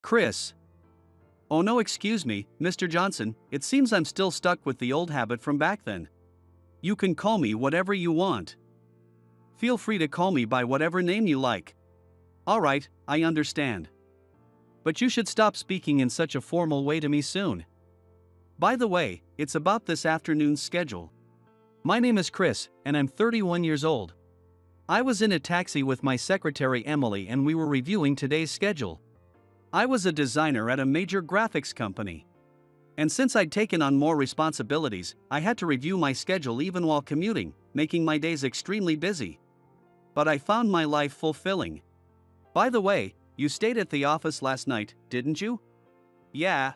Chris. Oh no, excuse me, Mr. Johnson, it seems I'm still stuck with the old habit from back then. You can call me whatever you want. Feel free to call me by whatever name you like. Alright, I understand. But you should stop speaking in such a formal way to me soon. By the way, it's about this afternoon's schedule. My name is Chris, and I'm 31 years old. I was in a taxi with my secretary Emily and we were reviewing today's schedule. I was a designer at a major graphics company. And since I'd taken on more responsibilities, I had to review my schedule even while commuting, making my days extremely busy. But I found my life fulfilling. By the way, you stayed at the office last night, didn't you? Yeah.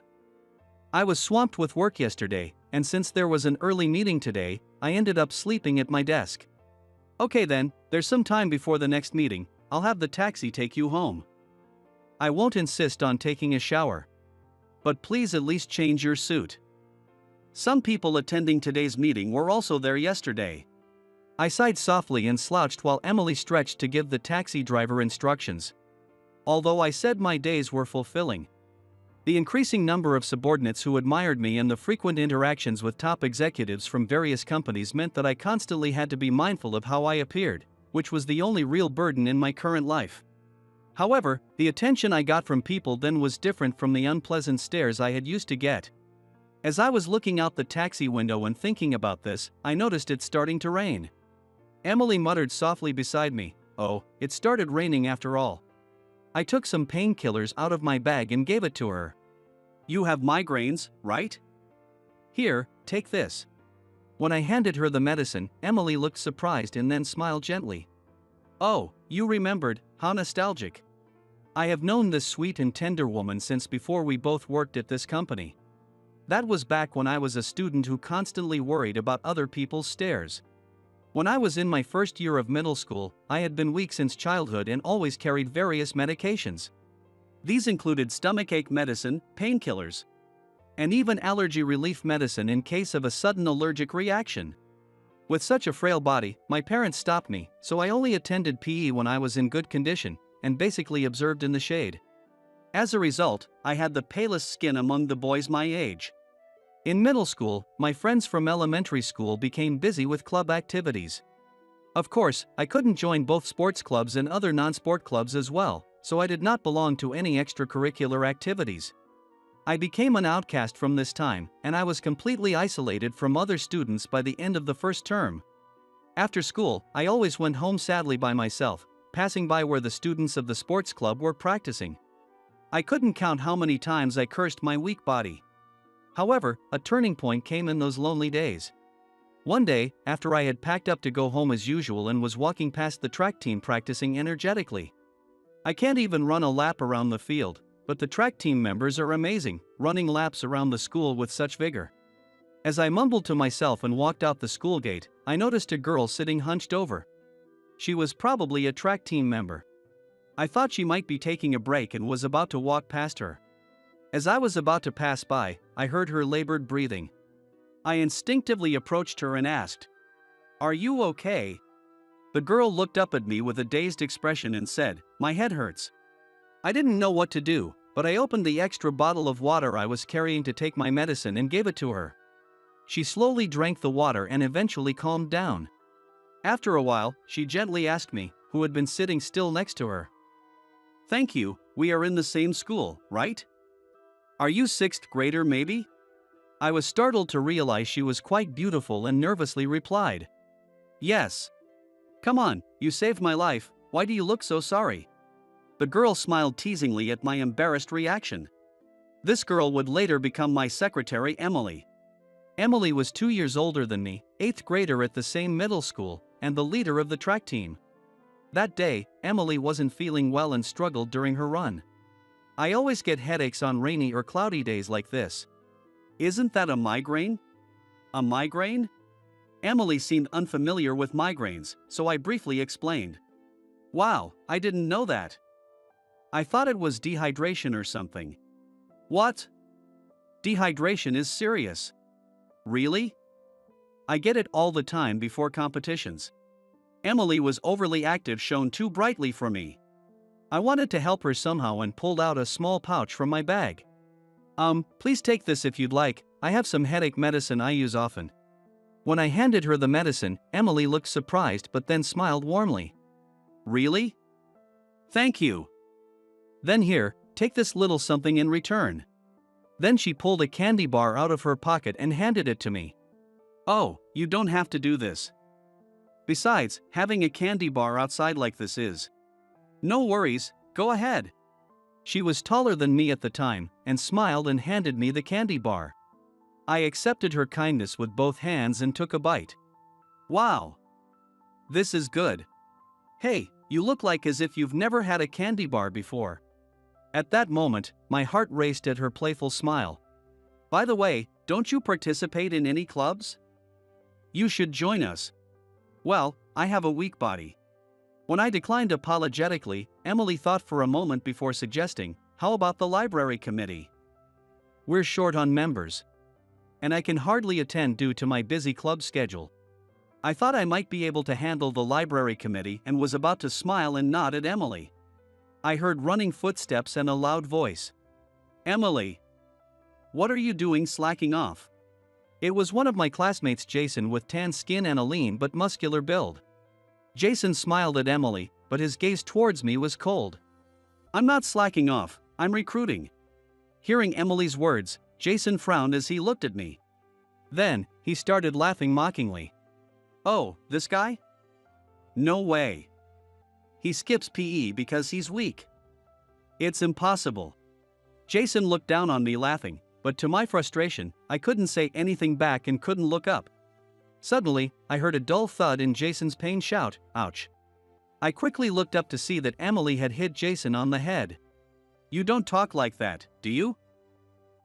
I was swamped with work yesterday, and since there was an early meeting today, I ended up sleeping at my desk. Okay then, there's some time before the next meeting, I'll have the taxi take you home. I won't insist on taking a shower. But please at least change your suit. Some people attending today's meeting were also there yesterday. I sighed softly and slouched while Emily stretched to give the taxi driver instructions. Although I said my days were fulfilling. The increasing number of subordinates who admired me and the frequent interactions with top executives from various companies meant that I constantly had to be mindful of how I appeared, which was the only real burden in my current life. However, the attention I got from people then was different from the unpleasant stares I had used to get. As I was looking out the taxi window and thinking about this, I noticed it starting to rain. Emily muttered softly beside me, "Oh, it started raining after all." I took some painkillers out of my bag and gave it to her. "You have migraines, right? Here, take this." When I handed her the medicine, Emily looked surprised and then smiled gently. "Oh, you remembered, how nostalgic. I have known this sweet and tender woman since before we both worked at this company. That was back when I was a student who constantly worried about other people's stares. When I was in my first year of middle school, I had been weak since childhood and always carried various medications. These included stomachache medicine, painkillers, and even allergy relief medicine in case of a sudden allergic reaction. With such a frail body, my parents stopped me, so I only attended PE when I was in good condition, and basically observed in the shade. As a result, I had the palest skin among the boys my age. In middle school, my friends from elementary school became busy with club activities. Of course, I couldn't join both sports clubs and other non-sport clubs as well, so I did not belong to any extracurricular activities. I became an outcast from this time, and I was completely isolated from other students by the end of the first term. After school, I always went home sadly by myself, passing by where the students of the sports club were practicing. I couldn't count how many times I cursed my weak body. However, a turning point came in those lonely days. One day, after I had packed up to go home as usual and was walking past the track team practicing energetically. I can't even run a lap around the field, but the track team members are amazing, running laps around the school with such vigor. As I mumbled to myself and walked out the school gate, I noticed a girl sitting hunched over. She was probably a track team member. I thought she might be taking a break and was about to walk past her. As I was about to pass by, I heard her labored breathing. I instinctively approached her and asked, "Are you okay?" The girl looked up at me with a dazed expression and said, "My head hurts." I didn't know what to do, but I opened the extra bottle of water I was carrying to take my medicine and gave it to her. She slowly drank the water and eventually calmed down. After a while, she gently asked me, who had been sitting still next to her, "Thank you, we are in the same school, right? Are you 6th grader maybe?" I was startled to realize she was quite beautiful and nervously replied, "Yes." "Come on, you saved my life, why do you look so sorry?" The girl smiled teasingly at my embarrassed reaction. This girl would later become my secretary Emily. Emily was 2 years older than me, 8th grader at the same middle school, and the leader of the track team. That day, Emily wasn't feeling well and struggled during her run. I always get headaches on rainy or cloudy days like this. "Isn't that a migraine?" "A migraine?" Emily seemed unfamiliar with migraines, so I briefly explained. "Wow, I didn't know that. I thought it was dehydration or something." "What? Dehydration is serious." "Really?" "I get it all the time before competitions." Emily was overly active, shone too brightly for me. I wanted to help her somehow and pulled out a small pouch from my bag. Please take this if you'd like, I have some headache medicine I use often. When I handed her the medicine, Emily looked surprised but then smiled warmly. Really? Thank you. Then here, take this little something in return. Then she pulled a candy bar out of her pocket and handed it to me. Oh, you don't have to do this. Besides, having a candy bar outside like this is. No worries, go ahead. She was taller than me at the time, and smiled and handed me the candy bar. I accepted her kindness with both hands and took a bite. Wow! This is good. Hey, you look like as if you've never had a candy bar before. At that moment, my heart raced at her playful smile. By the way, don't you participate in any clubs? You should join us. Well, I have a weak body. When I declined apologetically, Emily thought for a moment before suggesting, how about the library committee? We're short on members. And I can hardly attend due to my busy club schedule. I thought I might be able to handle the library committee and was about to smile and nod at Emily. I heard running footsteps and a loud voice. Emily! What are you doing slacking off? It was one of my classmates, Jason, with tan skin and a lean but muscular build. Jason smiled at Emily, but his gaze towards me was cold. I'm not slacking off, I'm recruiting. Hearing Emily's words, Jason frowned as he looked at me. Then, he started laughing mockingly. Oh, this guy? No way. He skips PE because he's weak. It's impossible. Jason looked down on me laughing, but to my frustration, I couldn't say anything back and couldn't look up. Suddenly, I heard a dull thud and Jason's pained shout, ouch. I quickly looked up to see that Emily had hit Jason on the head. You don't talk like that, do you?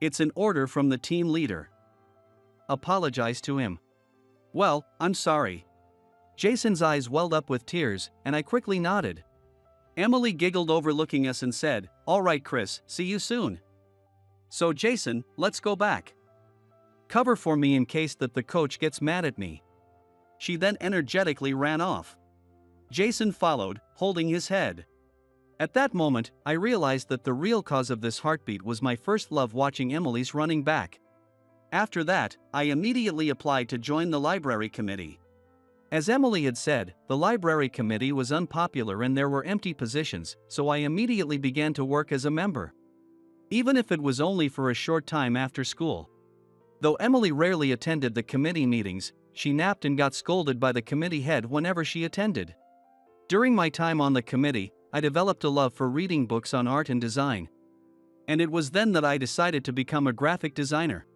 It's an order from the team leader. Apologize to him. Well, I'm sorry. Jason's eyes welled up with tears, and I quickly nodded. Emily giggled, overlooking us, and said, All right, Chris, see you soon. So Jason, let's go back. Cover for me in case that the coach gets mad at me. She then energetically ran off. Jason followed, holding his head. At that moment, I realized that the real cause of this heartbeat was my first love, watching Emily's running back. After that, I immediately applied to join the library committee. As Emily had said, the library committee was unpopular and there were empty positions, so I immediately began to work as a member. Even if it was only for a short time after school. Though Emily rarely attended the committee meetings, she napped and got scolded by the committee head whenever she attended. During my time on the committee, I developed a love for reading books on art and design. And it was then that I decided to become a graphic designer.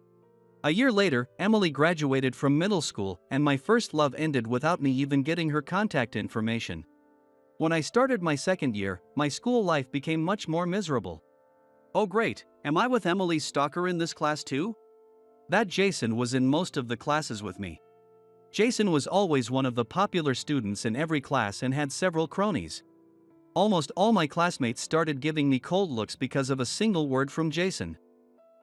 A year later, Emily graduated from middle school, and my first love ended without me even getting her contact information. When I started my second year, my school life became much more miserable. Oh great, am I with Emily's stalker in this class too? That Jason was in most of the classes with me. Jason was always one of the popular students in every class and had several cronies. Almost all my classmates started giving me cold looks because of a single word from Jason.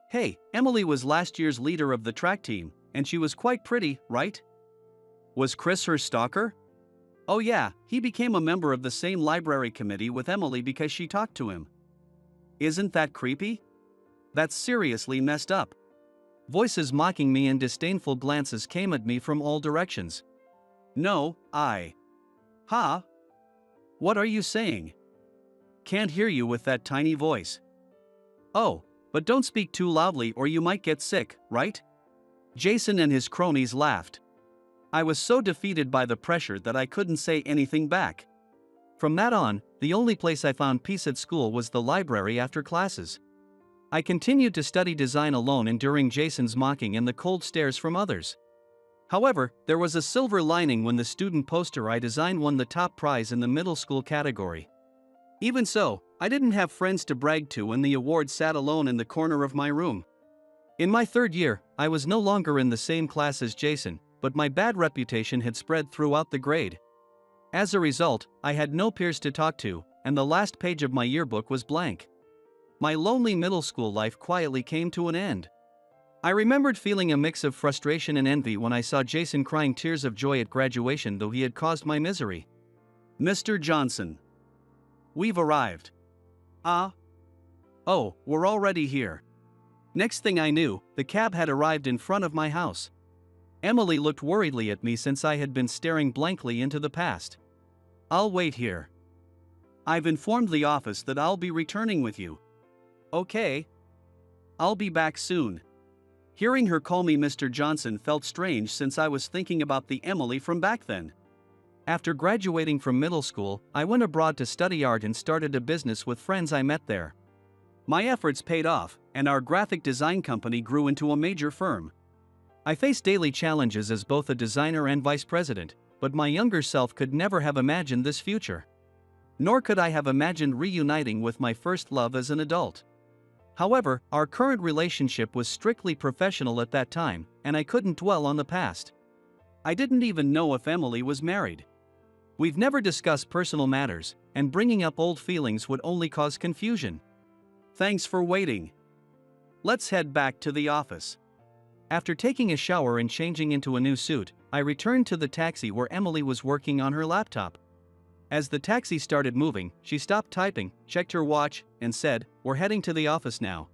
Hey, Emily was last year's leader of the track team, and she was quite pretty, right? Was Chris her stalker? Oh yeah, he became a member of the same library committee with Emily because she talked to him. Isn't that creepy? That's seriously messed up. Voices mocking me and disdainful glances came at me from all directions. No, Ha? What are you saying? Can't hear you with that tiny voice. Oh, but don't speak too loudly or you might get sick, right? Jason and his cronies laughed. I was so defeated by the pressure that I couldn't say anything back. From that on, the only place I found peace at school was the library after classes. I continued to study design alone, enduring Jason's mocking and the cold stares from others. However, there was a silver lining when the student poster I designed won the top prize in the middle school category. Even so, I didn't have friends to brag to when the award sat alone in the corner of my room. In my third year, I was no longer in the same class as Jason, but my bad reputation had spread throughout the grade. As a result, I had no peers to talk to, and the last page of my yearbook was blank. My lonely middle school life quietly came to an end. I remembered feeling a mix of frustration and envy when I saw Jason crying tears of joy at graduation, though he had caused my misery. Mr. Johnson. We've arrived. Ah. Oh, we're already here. Next thing I knew, the cab had arrived in front of my house. Emily looked worriedly at me since I had been staring blankly into the past. I'll wait here. I've informed the office that I'll be returning with you. Okay. I'll be back soon. Hearing her call me Mr. Johnson felt strange since I was thinking about the Emily from back then. After graduating from middle school, I went abroad to study art and started a business with friends I met there. My efforts paid off, and our graphic design company grew into a major firm. I faced daily challenges as both a designer and vice president, but my younger self could never have imagined this future. Nor could I have imagined reuniting with my first love as an adult. However, our current relationship was strictly professional at that time, and I couldn't dwell on the past. I didn't even know if Emily was married. We've never discussed personal matters, and bringing up old feelings would only cause confusion. Thanks for waiting. Let's head back to the office. After taking a shower and changing into a new suit, I returned to the taxi where Emily was working on her laptop. As the taxi started moving, she stopped typing, checked her watch, and said, "We're heading to the office now.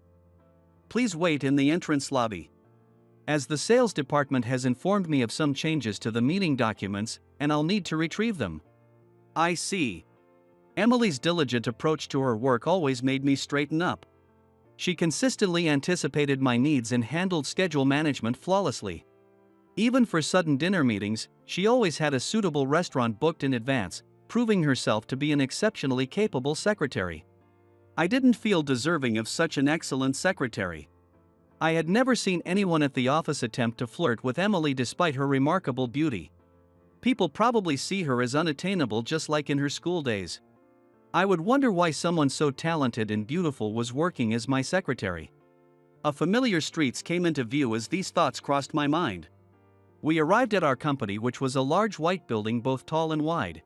Please wait in the entrance lobby. As the sales department has informed me of some changes to the meeting documents, and I'll need to retrieve them." I see. Emily's diligent approach to her work always made me straighten up. She consistently anticipated my needs and handled schedule management flawlessly. Even for sudden dinner meetings, she always had a suitable restaurant booked in advance, proving herself to be an exceptionally capable secretary. I didn't feel deserving of such an excellent secretary. I had never seen anyone at the office attempt to flirt with Emily despite her remarkable beauty. People probably see her as unattainable just like in her school days. I would wonder why someone so talented and beautiful was working as my secretary. A familiar streets came into view as these thoughts crossed my mind. We arrived at our company, which was a large white building both tall and wide.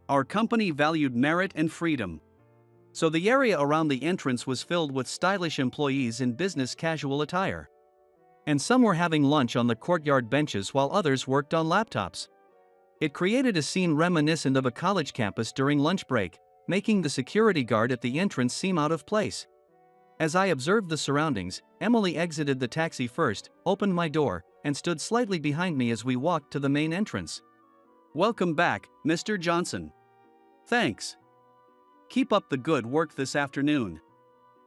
Our company valued merit and freedom. So the area around the entrance was filled with stylish employees in business casual attire. And some were having lunch on the courtyard benches while others worked on laptops. It created a scene reminiscent of a college campus during lunch break, making the security guard at the entrance seem out of place. As I observed the surroundings, Emily exited the taxi first, opened my door, and stood slightly behind me as we walked to the main entrance. "Welcome back, Mr. Johnson." "Thanks. Keep up the good work this afternoon."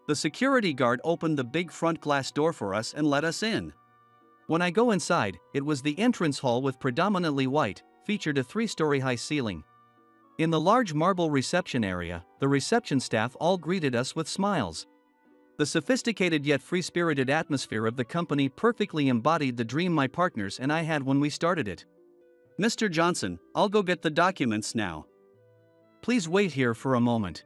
The security guard opened the big front glass door for us and let us in. When I go inside, it was the entrance hall with predominantly white, featured a 3-story high ceiling. In the large marble reception area, the reception staff all greeted us with smiles. The sophisticated yet free-spirited atmosphere of the company perfectly embodied the dream my partners and I had when we started it. "Mr. Johnson, I'll go get the documents now. Please wait here for a moment."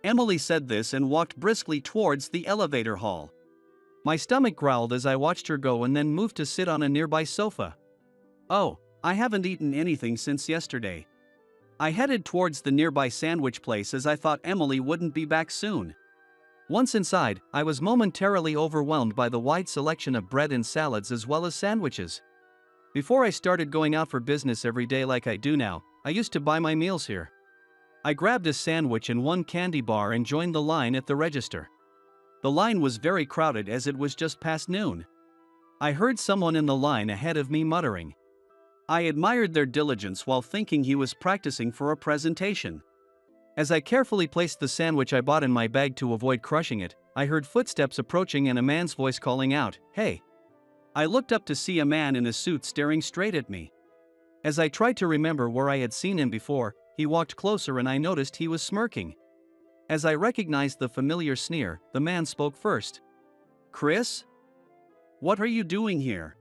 Emily said this and walked briskly towards the elevator hall. My stomach growled as I watched her go and then moved to sit on a nearby sofa. "Oh, I haven't eaten anything since yesterday." I headed towards the nearby sandwich place as I thought Emily wouldn't be back soon. Once inside, I was momentarily overwhelmed by the wide selection of bread and salads as well as sandwiches. Before I started going out for business every day like I do now, I used to buy my meals here. I grabbed a sandwich and one candy bar and joined the line at the register. The line was very crowded as it was just past noon. I heard someone in the line ahead of me muttering. I admired their diligence while thinking he was practicing for a presentation. As I carefully placed the sandwich I bought in my bag to avoid crushing it, I heard footsteps approaching and a man's voice calling out, "Hey." I looked up to see a man in a suit staring straight at me. As I tried to remember where I had seen him before, he walked closer and I noticed he was smirking. As I recognized the familiar sneer, the man spoke first. "Chris? What are you doing here?"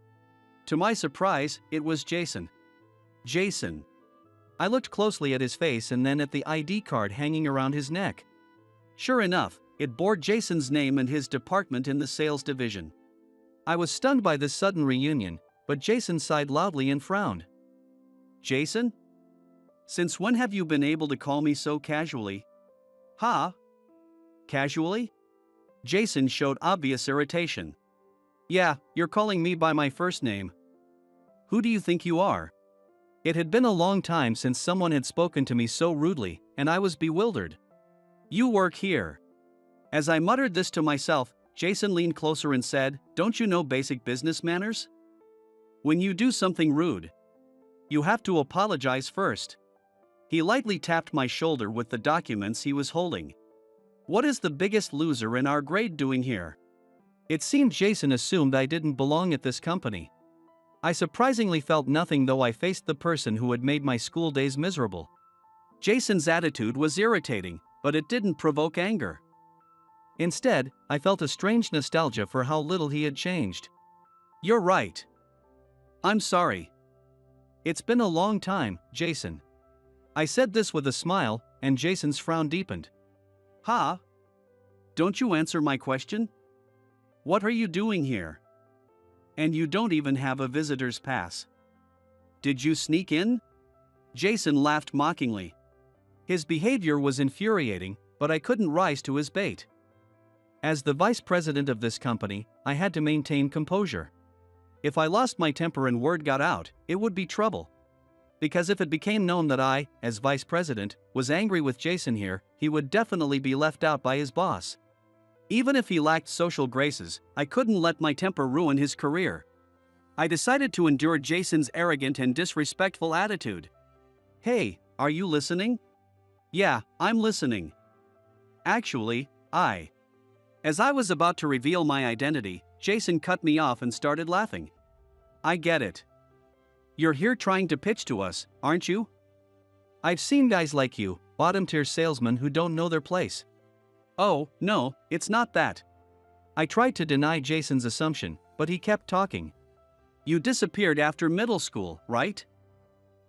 To my surprise, it was Jason. Jason. I looked closely at his face and then at the ID card hanging around his neck. Sure enough, it bore Jason's name and his department in the sales division. I was stunned by this sudden reunion, but Jason sighed loudly and frowned. "Jason? Since when have you been able to call me so casually?" "Huh? Casually?" Jason showed obvious irritation. "Yeah, you're calling me by my first name. Who do you think you are?" It had been a long time since someone had spoken to me so rudely, and I was bewildered. "You work here." As I muttered this to myself, Jason leaned closer and said, "Don't you know basic business manners? When you do something rude, you have to apologize first." He lightly tapped my shoulder with the documents he was holding. "What is the biggest loser in our grade doing here?" It seemed Jason assumed I didn't belong at this company. I surprisingly felt nothing, though I faced the person who had made my school days miserable. Jason's attitude was irritating, but it didn't provoke anger. Instead, I felt a strange nostalgia for how little he had changed. "You're right. I'm sorry. It's been a long time, Jason." I said this with a smile, and Jason's frown deepened. "Ha? Don't you answer my question? What are you doing here? And you don't even have a visitor's pass. Did you sneak in?" Jason laughed mockingly. His behavior was infuriating, but I couldn't rise to his bait. As the vice president of this company, I had to maintain composure. If I lost my temper and word got out, it would be trouble. Because if it became known that I, as vice president, was angry with Jason here, he would definitely be left out by his boss. Even if he lacked social graces, I couldn't let my temper ruin his career. I decided to endure Jason's arrogant and disrespectful attitude. "Hey, are you listening?" "Yeah, I'm listening. Actually, As I was about to reveal my identity, Jason cut me off and started laughing. "I get it. You're here trying to pitch to us, aren't you? I've seen guys like you, bottom-tier salesmen who don't know their place." "Oh, no, it's not that." I tried to deny Jason's assumption, but he kept talking. "You disappeared after middle school, right?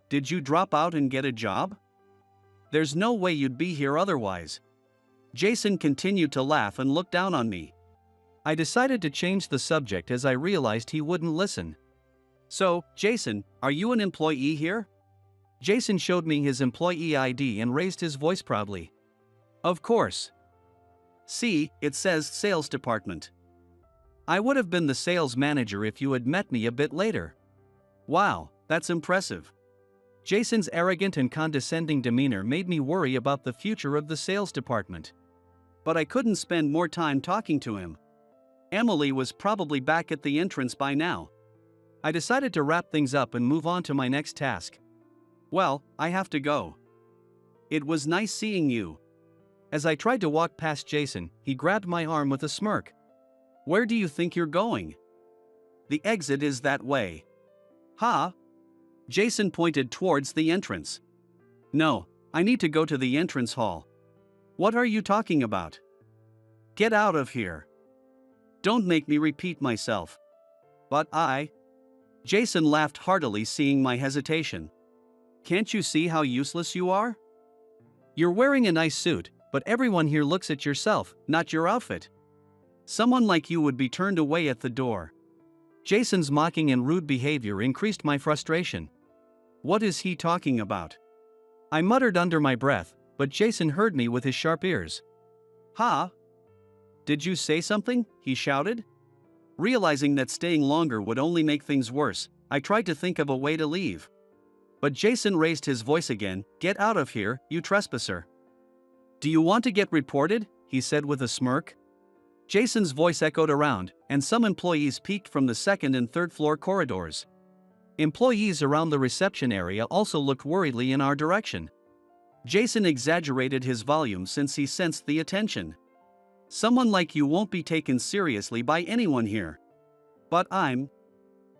Did you drop out and get a job? There's no way you'd be here otherwise." Jason continued to laugh and look down on me. I decided to change the subject as I realized he wouldn't listen. "So, Jason, are you an employee here?" Jason showed me his employee ID and raised his voice proudly. "Of course. See, it says sales department. I would have been the sales manager if you had met me a bit later." "Wow, that's impressive." Jason's arrogant and condescending demeanor made me worry about the future of the sales department. But I couldn't spend more time talking to him. Emily was probably back at the entrance by now. I decided to wrap things up and move on to my next task. "Well, I have to go. It was nice seeing you." As I tried to walk past Jason, he grabbed my arm with a smirk. "Where do you think you're going?" "The exit is that way." "Ha?" Jason pointed towards the entrance. "No, I need to go to the entrance hall." "What are you talking about? Get out of here. Don't make me repeat myself." "But Jason laughed heartily, seeing my hesitation. "Can't you see how useless you are? You're wearing a nice suit, but everyone here looks at yourself, not your outfit. Someone like you would be turned away at the door." Jason's mocking and rude behavior increased my frustration. What is he talking about? I muttered under my breath, but Jason heard me with his sharp ears. "Ha? Did you say something?" he shouted. Realizing that staying longer would only make things worse, I tried to think of a way to leave. But Jason raised his voice again. "Get out of here, you trespasser." "Do you want to get reported?" he said with a smirk. Jason's voice echoed around, and some employees peeked from the second and third floor corridors. Employees around the reception area also looked worriedly in our direction. Jason exaggerated his volume since he sensed the attention. "Someone like you won't be taken seriously by anyone here." "But I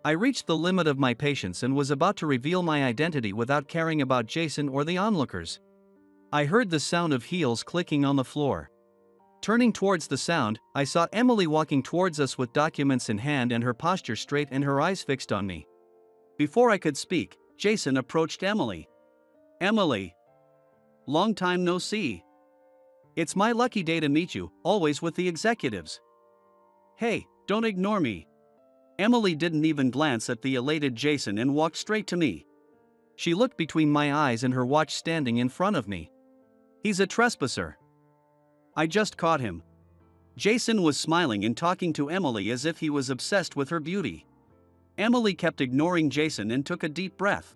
reached the limit of my patience and was about to reveal my identity without caring about Jason or the onlookers. I heard the sound of heels clicking on the floor. Turning towards the sound, I saw Emily walking towards us with documents in hand and her posture straight and her eyes fixed on me. Before I could speak, Jason approached Emily. "Emily. Long time no see. It's my lucky day to meet you, always with the executives." "Hey, don't ignore me." Emily didn't even glance at the elated Jason and walked straight to me. She looked between my eyes and her watch standing in front of me. "He's a trespasser. I just caught him." Jason was smiling and talking to Emily as if he was obsessed with her beauty. Emily kept ignoring Jason and took a deep breath.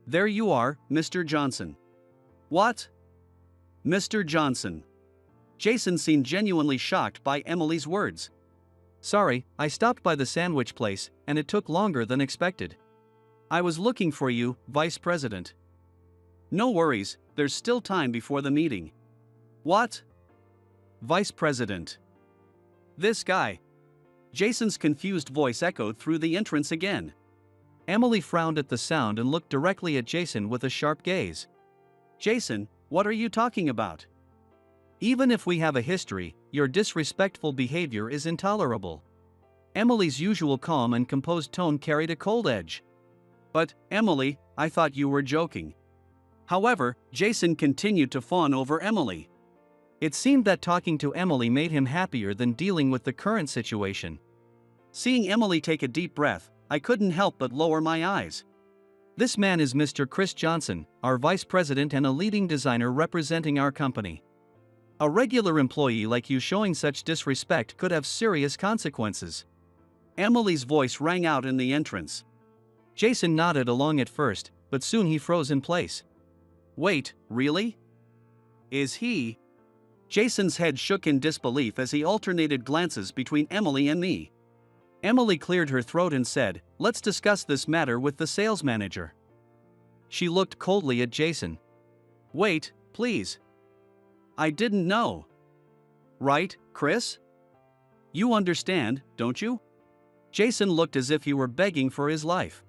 "There you are, Mr. Johnson." "What?" "Mr. Johnson. Jason seemed genuinely shocked by Emily's words. Sorry, I stopped by the sandwich place, and it took longer than expected. I was looking for you, Vice President. No worries, there's still time before the meeting. What? Vice President. This guy. Jason's confused voice echoed through the entrance again. Emily frowned at the sound and looked directly at Jason with a sharp gaze. Jason, what are you talking about? Even if we have a history, your disrespectful behavior is intolerable. Emily's usual calm and composed tone carried a cold edge. But, Emily, I thought you were joking. However, Jason continued to fawn over Emily. It seemed that talking to Emily made him happier than dealing with the current situation. Seeing Emily take a deep breath, I couldn't help but lower my eyes. This man is Mr. Chris Johnson, our vice president and a leading designer representing our company. A regular employee like you showing such disrespect could have serious consequences. Emily's voice rang out in the entrance. Jason nodded along at first, but soon he froze in place. Wait, really? Is he? Jason's head shook in disbelief as he alternated glances between Emily and me. Emily cleared her throat and said, "Let's discuss this matter with the sales manager." She looked coldly at Jason. Wait, please. I didn't know. Right, Chris? You understand, don't you? Jason looked as if he were begging for his life.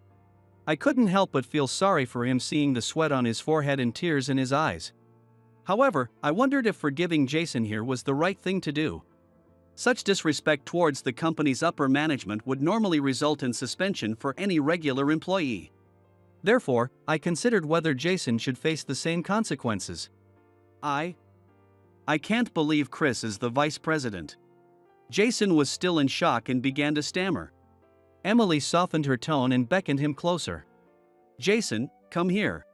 I couldn't help but feel sorry for him, seeing the sweat on his forehead and tears in his eyes. However, I wondered if forgiving Jason here was the right thing to do. Such disrespect towards the company's upper management would normally result in suspension for any regular employee. Therefore, I considered whether Jason should face the same consequences. I can't believe Chris is the vice president. Jason was still in shock and began to stammer. Emily softened her tone and beckoned him closer. Jason, come here.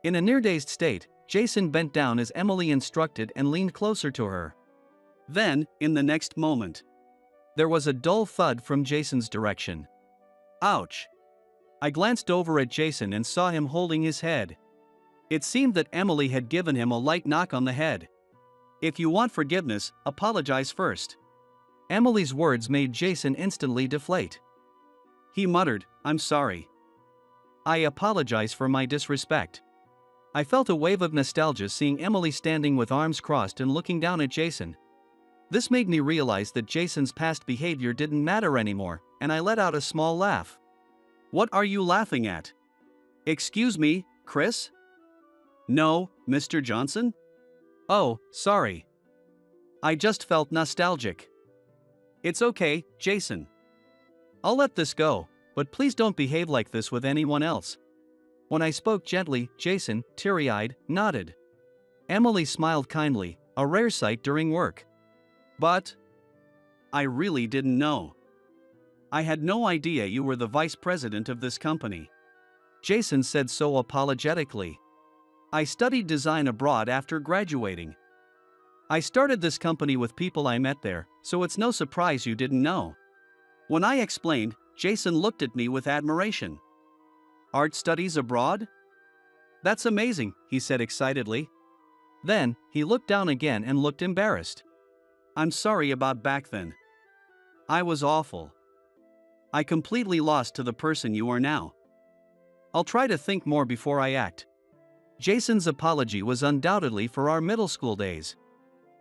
In a near-dazed state, Jason bent down as Emily instructed and leaned closer to her. Then, in the next moment, there was a dull thud from Jason's direction. Ouch! I glanced over at Jason and saw him holding his head. It seemed that Emily had given him a light knock on the head. If you want forgiveness, apologize first. Emily's words made Jason instantly deflate. He muttered, "I'm sorry. I apologize for my disrespect." I felt a wave of nostalgia seeing Emily standing with arms crossed and looking down at Jason. This made me realize that Jason's past behavior didn't matter anymore, and I let out a small laugh. What are you laughing at? Excuse me, Chris? No, Mr. Johnson? Oh, sorry. I just felt nostalgic. It's okay, Jason. I'll let this go, but please don't behave like this with anyone else. When I spoke gently, Jason, teary-eyed, nodded. Emily smiled kindly, a rare sight during work. But I really didn't know. I had no idea you were the vice president of this company. Jason said so apologetically. I studied design abroad after graduating. I started this company with people I met there, so it's no surprise you didn't know. When I explained, Jason looked at me with admiration. Art studies abroad? That's amazing, he said excitedly. Then, he looked down again and looked embarrassed. I'm sorry about back then. I was awful. I completely lost to the person you are now. I'll try to think more before I act. Jason's apology was undoubtedly for our middle school days.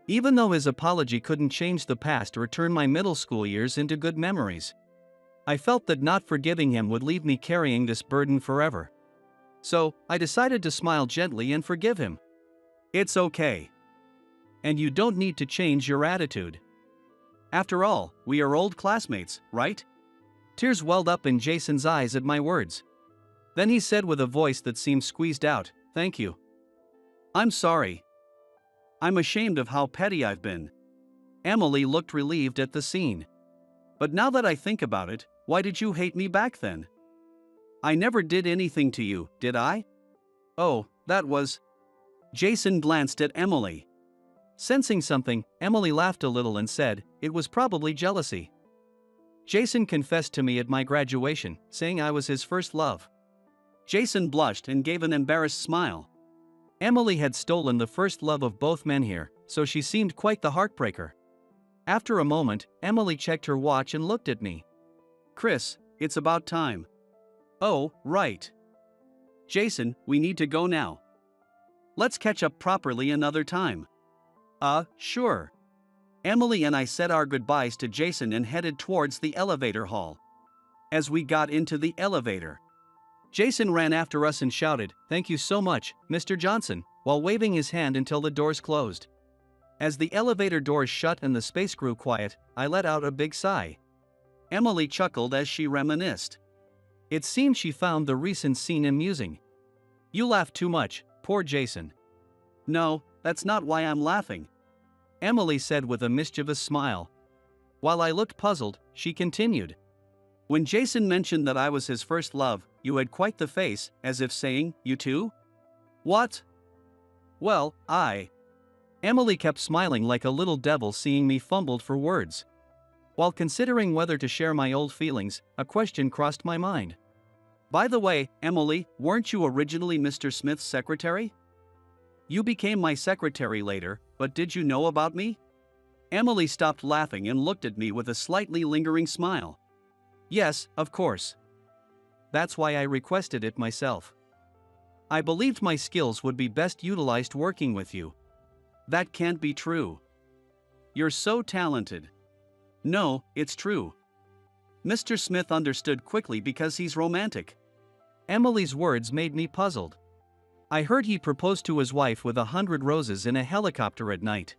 Even though his apology couldn't change the past or turn my middle school years into good memories, I felt that not forgiving him would leave me carrying this burden forever. So, I decided to smile gently and forgive him. It's okay. And you don't need to change your attitude. After all, we are old classmates, right? Tears welled up in Jason's eyes at my words. Then he said with a voice that seemed squeezed out, "Thank you." I'm sorry. I'm ashamed of how petty I've been. Emily looked relieved at the scene. But now that I think about it, why did you hate me back then? I never did anything to you, did I? Oh, that was... Jason glanced at Emily. Sensing something, Emily laughed a little and said, "It was probably jealousy." Jason confessed to me at my graduation, saying I was his first love. Jason blushed and gave an embarrassed smile. Emily had stolen the first love of both men here, so she seemed quite the heartbreaker. After a moment, Emily checked her watch and looked at me. Chris, it's about time. Oh, right. Jason, we need to go now. Let's catch up properly another time. Sure. Emily and I said our goodbyes to Jason and headed towards the elevator hall. As we got into the elevator, Jason ran after us and shouted, "Thank you so much, Mr. Johnson," while waving his hand until the doors closed. As the elevator doors shut and the space grew quiet, I let out a big sigh. Emily chuckled as she reminisced. It seemed she found the recent scene amusing. "You laugh too much, poor Jason." "No, that's not why I'm laughing," Emily said with a mischievous smile. While I looked puzzled, she continued. "When Jason mentioned that I was his first love, you had quite the face, as if saying, 'You too?'" "What?" "Well, Emily kept smiling like a little devil seeing me fumbled for words. While considering whether to share my old feelings, a question crossed my mind. "By the way, Emily, weren't you originally Mr. Smith's secretary?" "You became my secretary later, but did you know about me?" Emily stopped laughing and looked at me with a slightly lingering smile. "Yes, of course. That's why I requested it myself. I believed my skills would be best utilized working with you." "That can't be true. You're so talented." "No, it's true. Mr. Smith understood quickly because he's romantic." Emily's words made me puzzled. "I heard he proposed to his wife with 100 roses in a helicopter at night."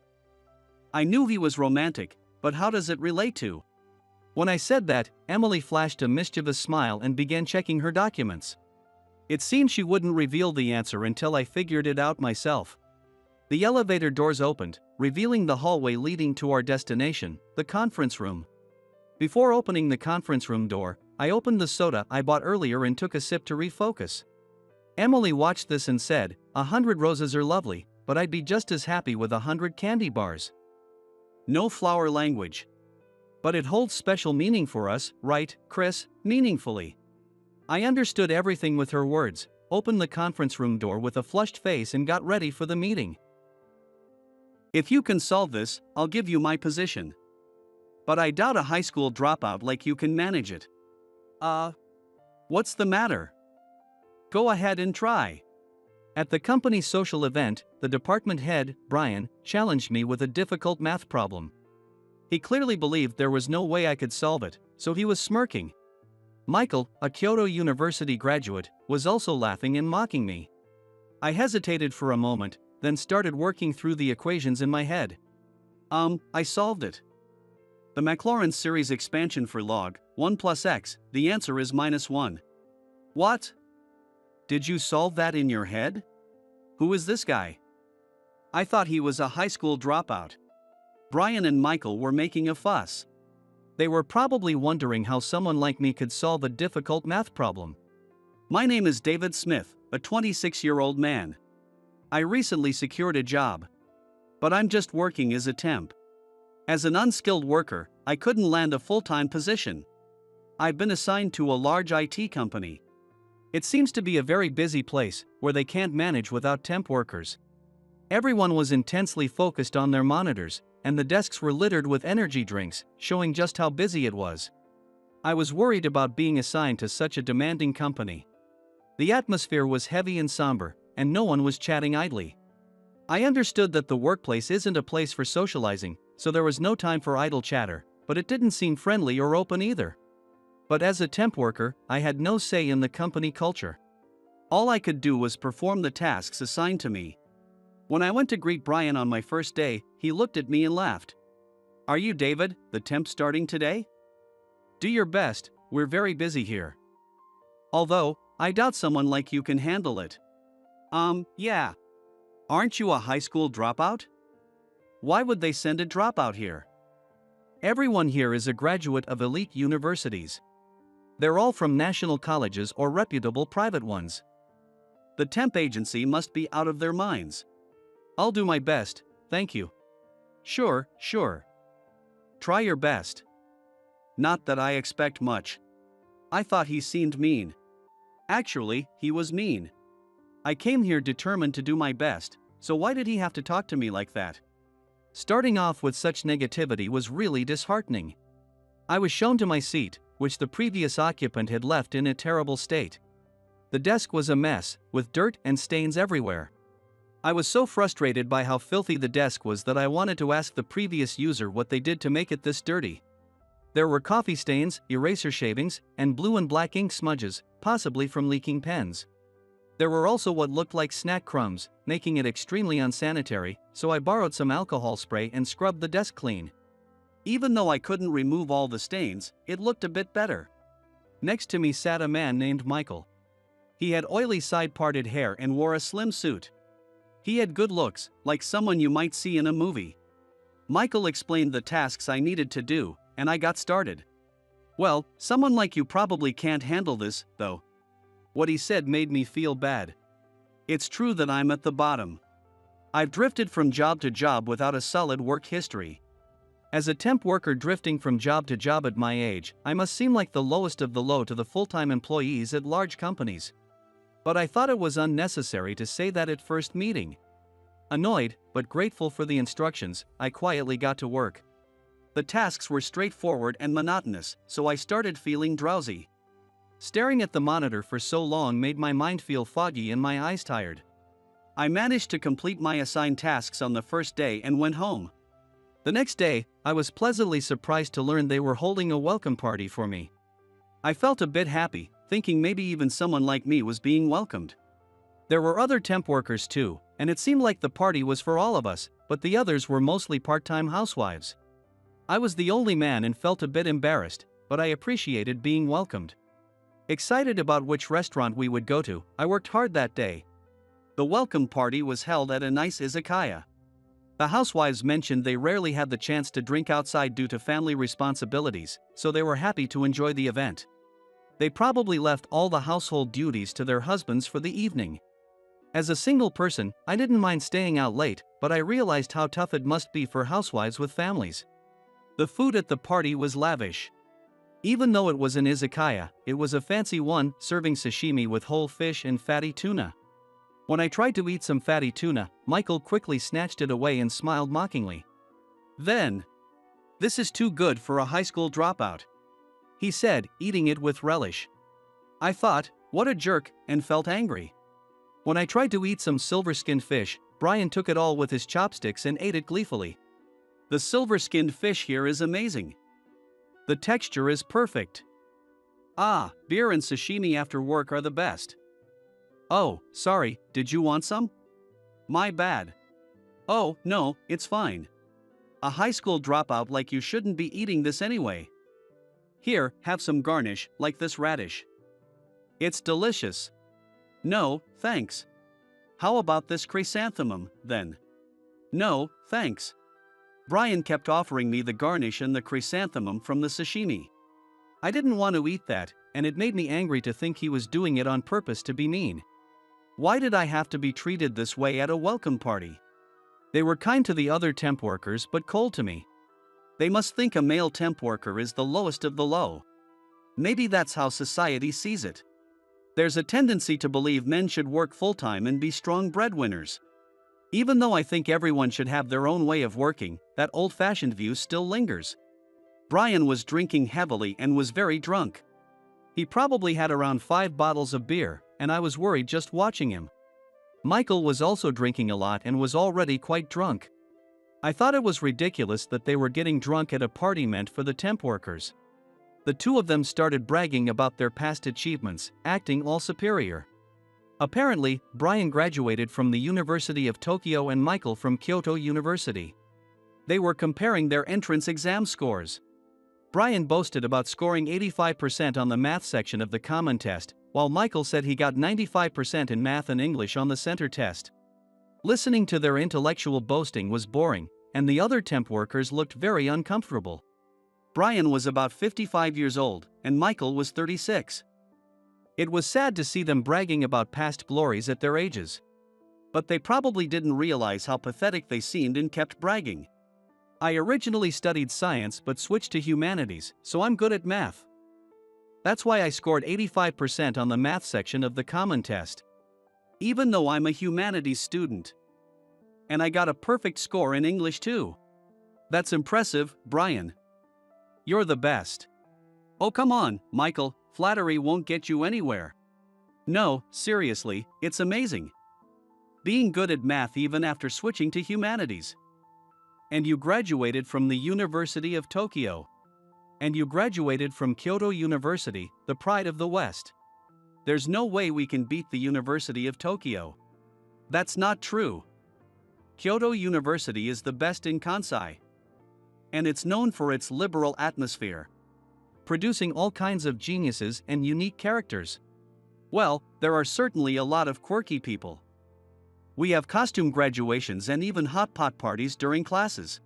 "I knew he was romantic, but how does it relate to?" When I said that, Emily flashed a mischievous smile and began checking her documents. It seemed she wouldn't reveal the answer until I figured it out myself. The elevator doors opened, revealing the hallway leading to our destination, the conference room. Before opening the conference room door, I opened the soda I bought earlier and took a sip to refocus. Emily watched this and said, "100 roses are lovely, but I'd be just as happy with 100 candy bars." No flower language. But it holds special meaning for us, right, Chris? Meaningfully. I understood everything with her words, opened the conference room door with a flushed face and got ready for the meeting. "If you can solve this, I'll give you my position. But I doubt a high school dropout like you can manage it." What's the matter? Go ahead and try." At the company's social event, the department head, Brian, challenged me with a difficult math problem. He clearly believed there was no way I could solve it, so he was smirking. Michael, a Kyoto University graduate, was also laughing and mocking me. I hesitated for a moment, then started working through the equations in my head. I solved it. The Maclaurin series expansion for log 1 plus x, the answer is -1. What? Did you solve that in your head? Who is this guy? I thought he was a high school dropout. Brian and Michael were making a fuss. They were probably wondering how someone like me could solve a difficult math problem. "My name is David Smith, a 26-year-old man. I recently secured a job. But I'm just working as a temp. As an unskilled worker, I couldn't land a full-time position. I've been assigned to a large IT company. It seems to be a very busy place, where they can't manage without temp workers. Everyone was intensely focused on their monitors, and the desks were littered with energy drinks, showing just how busy it was. I was worried about being assigned to such a demanding company. The atmosphere was heavy and somber, and no one was chatting idly. I understood that the workplace isn't a place for socializing, so there was no time for idle chatter, but it didn't seem friendly or open either. But as a temp worker, I had no say in the company culture. All I could do was perform the tasks assigned to me. When I went to greet Brian on my first day, he looked at me and laughed. "Are you David, the temp starting today? Do your best, we're very busy here. Although, I doubt someone like you can handle it." Yeah. Aren't you a high school dropout? Why would they send a dropout here? Everyone here is a graduate of elite universities. They're all from national colleges or reputable private ones. The temp agency must be out of their minds. I'll do my best, thank you. Sure. Try your best. Not that I expect much. I thought he seemed mean. Actually, he was mean. I came here determined to do my best, so why did he have to talk to me like that? Starting off with such negativity was really disheartening. I was shown to my seat, which the previous occupant had left in a terrible state. The desk was a mess, with dirt and stains everywhere. I was so frustrated by how filthy the desk was that I wanted to ask the previous user what they did to make it this dirty. There were coffee stains, eraser shavings, and blue and black ink smudges, possibly from leaking pens. There were also what looked like snack crumbs, making it extremely unsanitary, so I borrowed some alcohol spray and scrubbed the desk clean. Even though I couldn't remove all the stains, it looked a bit better. Next to me sat a man named Michael. He had oily side-parted hair and wore a slim suit. He had good looks, like someone you might see in a movie. Michael explained the tasks I needed to do, and I got started. "Well, someone like you probably can't handle this, though." What he said made me feel bad. It's true that I'm at the bottom. I've drifted from job to job without a solid work history. As a temp worker drifting from job to job at my age, I must seem like the lowest of the low to the full-time employees at large companies. But I thought it was unnecessary to say that at first meeting. Annoyed, but grateful for the instructions, I quietly got to work. The tasks were straightforward and monotonous, so I started feeling drowsy. Staring at the monitor for so long made my mind feel foggy and my eyes tired. I managed to complete my assigned tasks on the first day and went home. The next day, I was pleasantly surprised to learn they were holding a welcome party for me. I felt a bit happy, thinking maybe even someone like me was being welcomed. There were other temp workers too, and it seemed like the party was for all of us, but the others were mostly part-time housewives. I was the only man and felt a bit embarrassed, but I appreciated being welcomed. Excited about which restaurant we would go to, I worked hard that day. The welcome party was held at a nice izakaya. The housewives mentioned they rarely had the chance to drink outside due to family responsibilities, so they were happy to enjoy the event. They probably left all the household duties to their husbands for the evening. As a single person, I didn't mind staying out late, but I realized how tough it must be for housewives with families. The food at the party was lavish. Even though it was an izakaya, it was a fancy one, serving sashimi with whole fish and fatty tuna. When I tried to eat some fatty tuna, Michael quickly snatched it away and smiled mockingly. "Then, this is too good for a high school dropout," he said, eating it with relish. I thought, what a jerk, and felt angry. When I tried to eat some silver-skinned fish, Brian took it all with his chopsticks and ate it gleefully. "The silver-skinned fish here is amazing. The texture is perfect." "Ah, beer and sashimi after work are the best." "Oh, sorry, did you want some?" "My bad." "Oh, no, it's fine. A high school dropout like you shouldn't be eating this anyway. Here, have some garnish, like this radish. It's delicious." "No, thanks." "How about this chrysanthemum, then?" "No, thanks." Brian kept offering me the garnish and the chrysanthemum from the sashimi. I didn't want to eat that, and it made me angry to think he was doing it on purpose to be mean. Why did I have to be treated this way at a welcome party? They were kind to the other temp workers but cold to me. They must think a male temp worker is the lowest of the low. Maybe that's how society sees it. There's a tendency to believe men should work full-time and be strong breadwinners. Even though I think everyone should have their own way of working, that old-fashioned view still lingers. Brian was drinking heavily and was very drunk. He probably had around 5 bottles of beer, and I was worried just watching him. Michael was also drinking a lot and was already quite drunk. I thought it was ridiculous that they were getting drunk at a party meant for the temp workers. The two of them started bragging about their past achievements, acting all superior. Apparently, Brian graduated from the University of Tokyo and Michael from Kyoto University. They were comparing their entrance exam scores. Brian boasted about scoring 85% on the math section of the common test, while Michael said he got 95% in math and English on the center test. Listening to their intellectual boasting was boring, and the other temp workers looked very uncomfortable. Brian was about 55 years old, and Michael was 36. It was sad to see them bragging about past glories at their ages. But they probably didn't realize how pathetic they seemed and kept bragging. I originally studied science but switched to humanities, so I'm good at math. That's why I scored 85% on the math section of the common test. Even though I'm a humanities student. And I got a perfect score in English too. That's impressive, Brian. You're the best. Oh, come on, Michael, flattery won't get you anywhere. No, seriously, it's amazing. Being good at math even after switching to humanities. And you graduated from the University of Tokyo. And you graduated from Kyoto University, the pride of the West. There's no way we can beat the University of Tokyo. That's not true. Kyoto University is the best in Kansai. And it's known for its liberal atmosphere, producing all kinds of geniuses and unique characters. Well, there are certainly a lot of quirky people. We have costume graduations and even hot pot parties during classes.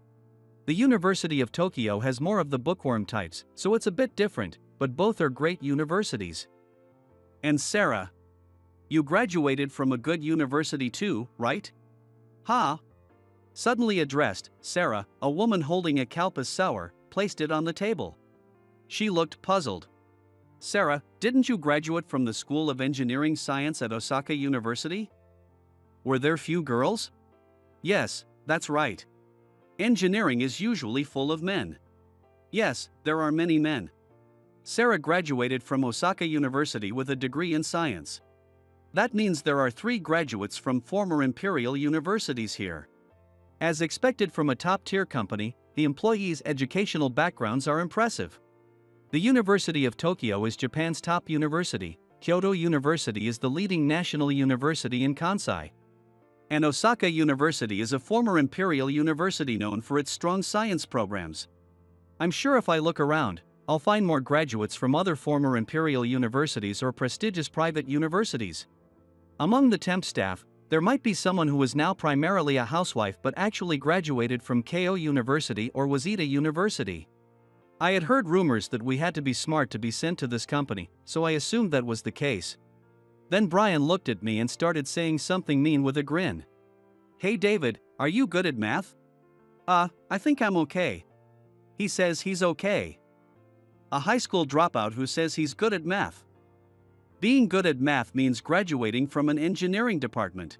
The University of Tokyo has more of the bookworm types, so it's a bit different, but both are great universities. And Sarah, you graduated from a good university too, right? Ha! Suddenly addressed, Sarah, a woman holding a Kalpas sour, placed it on the table. She looked puzzled. Sarah, didn't you graduate from the School of Engineering Science at Osaka University? Were there few girls? Yes, that's right. Engineering is usually full of men. Yes, there are many men. Sarah graduated from Osaka University with a degree in science. That means there are 3 graduates from former imperial universities here. As expected from a top-tier company, the employees' educational backgrounds are impressive. The University of Tokyo is Japan's top university. Kyoto University is the leading national university in Kansai. And Osaka University is a former imperial university known for its strong science programs. I'm sure if I look around, I'll find more graduates from other former imperial universities or prestigious private universities. Among the temp staff, there might be someone who is now primarily a housewife but actually graduated from Keio University or Waseda University. I had heard rumors that we had to be smart to be sent to this company, so I assumed that was the case. Then Brian looked at me and started saying something mean with a grin. Hey David, are you good at math? I think I'm okay. He says he's okay. A high school dropout who says he's good at math. Being good at math means graduating from an engineering department.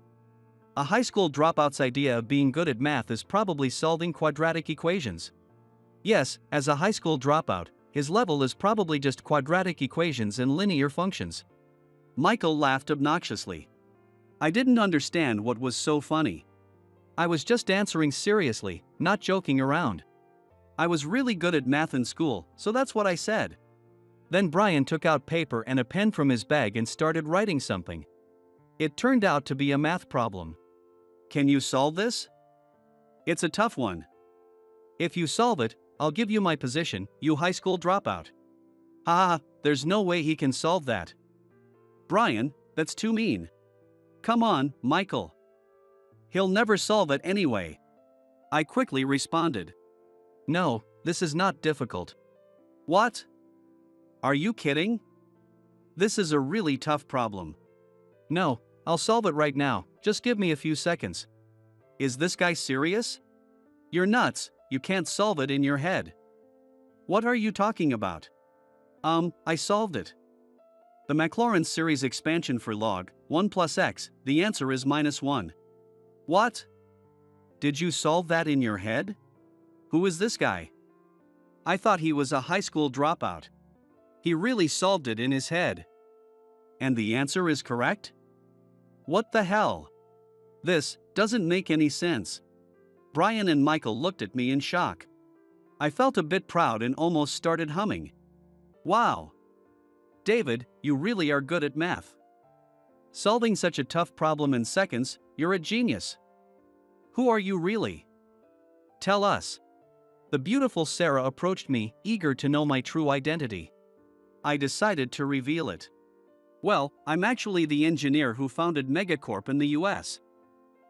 A high school dropout's idea of being good at math is probably solving quadratic equations. Yes, as a high school dropout, his level is probably just quadratic equations and linear functions. Michael laughed obnoxiously. I didn't understand what was so funny. I was just answering seriously, not joking around. I was really good at math in school, so that's what I said. Then Brian took out paper and a pen from his bag and started writing something. It turned out to be a math problem. Can you solve this? It's a tough one. If you solve it, I'll give you my position, you high school dropout. There's no way he can solve that. Brian, that's too mean. Come on, Michael. He'll never solve it anyway. I quickly responded. No, this is not difficult. What? Are you kidding? This is a really tough problem. No, I'll solve it right now, just give me a few seconds. Is this guy serious? You're nuts, you can't solve it in your head. What are you talking about? I solved it. The Maclaurin series expansion for log 1 plus x, the answer is -1. What? Did you solve that in your head? Who is this guy? I thought he was a high school dropout. He really solved it in his head. And the answer is correct? What the hell? This doesn't make any sense. Brian and Michael looked at me in shock. I felt a bit proud and almost started humming. Wow! David, you really are good at math. Solving such a tough problem in seconds, you're a genius. Who are you really? Tell us. The beautiful Sarah approached me, eager to know my true identity. I decided to reveal it. Well, I'm actually the engineer who founded Megacorp in the US.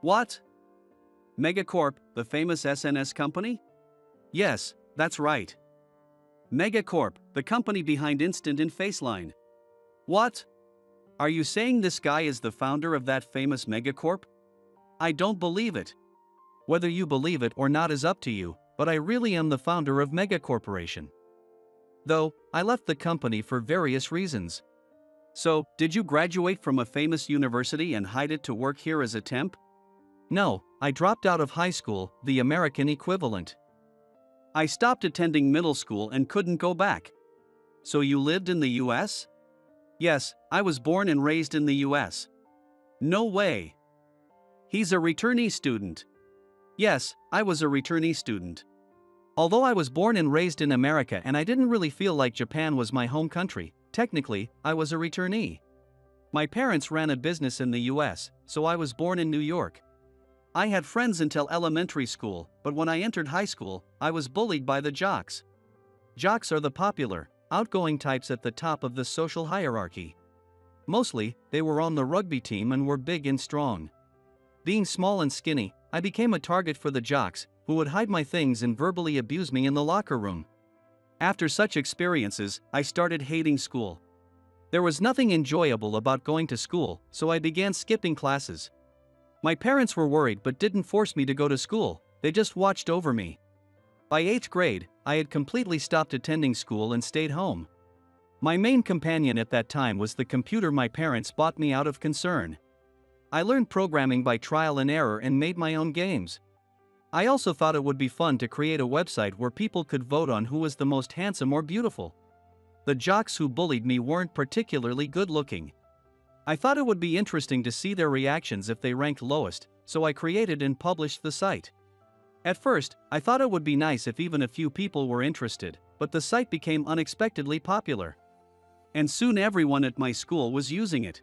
What? Megacorp, the famous SNS company? Yes, that's right. Megacorp, the company behind Instant and Faceline. What? Are you saying this guy is the founder of that famous Megacorp? I don't believe it. Whether you believe it or not is up to you, but I really am the founder of Megacorporation. Though, I left the company for various reasons. So, did you graduate from a famous university and hide it to work here as a temp? No, I dropped out of high school, the American equivalent. I stopped attending middle school and couldn't go back. So you lived in the US? Yes, I was born and raised in the US. No way. He's a returnee student. Yes, I was a returnee student. Although I was born and raised in America and I didn't really feel like Japan was my home country, technically, I was a returnee. My parents ran a business in the US, so I was born in New York. I had friends until elementary school, but when I entered high school, I was bullied by the jocks. Jocks are the popular, outgoing types at the top of the social hierarchy. Mostly, they were on the rugby team and were big and strong. Being small and skinny, I became a target for the jocks, who would hide my things and verbally abuse me in the locker room. After such experiences, I started hating school. There was nothing enjoyable about going to school, so I began skipping classes. My parents were worried but didn't force me to go to school, they just watched over me. By 8th grade, I had completely stopped attending school and stayed home. My main companion at that time was the computer my parents bought me out of concern. I learned programming by trial and error and made my own games. I also thought it would be fun to create a website where people could vote on who was the most handsome or beautiful. The jocks who bullied me weren't particularly good looking. I thought it would be interesting to see their reactions if they ranked lowest, so I created and published the site. At first, I thought it would be nice if even a few people were interested, but the site became unexpectedly popular. And soon everyone at my school was using it.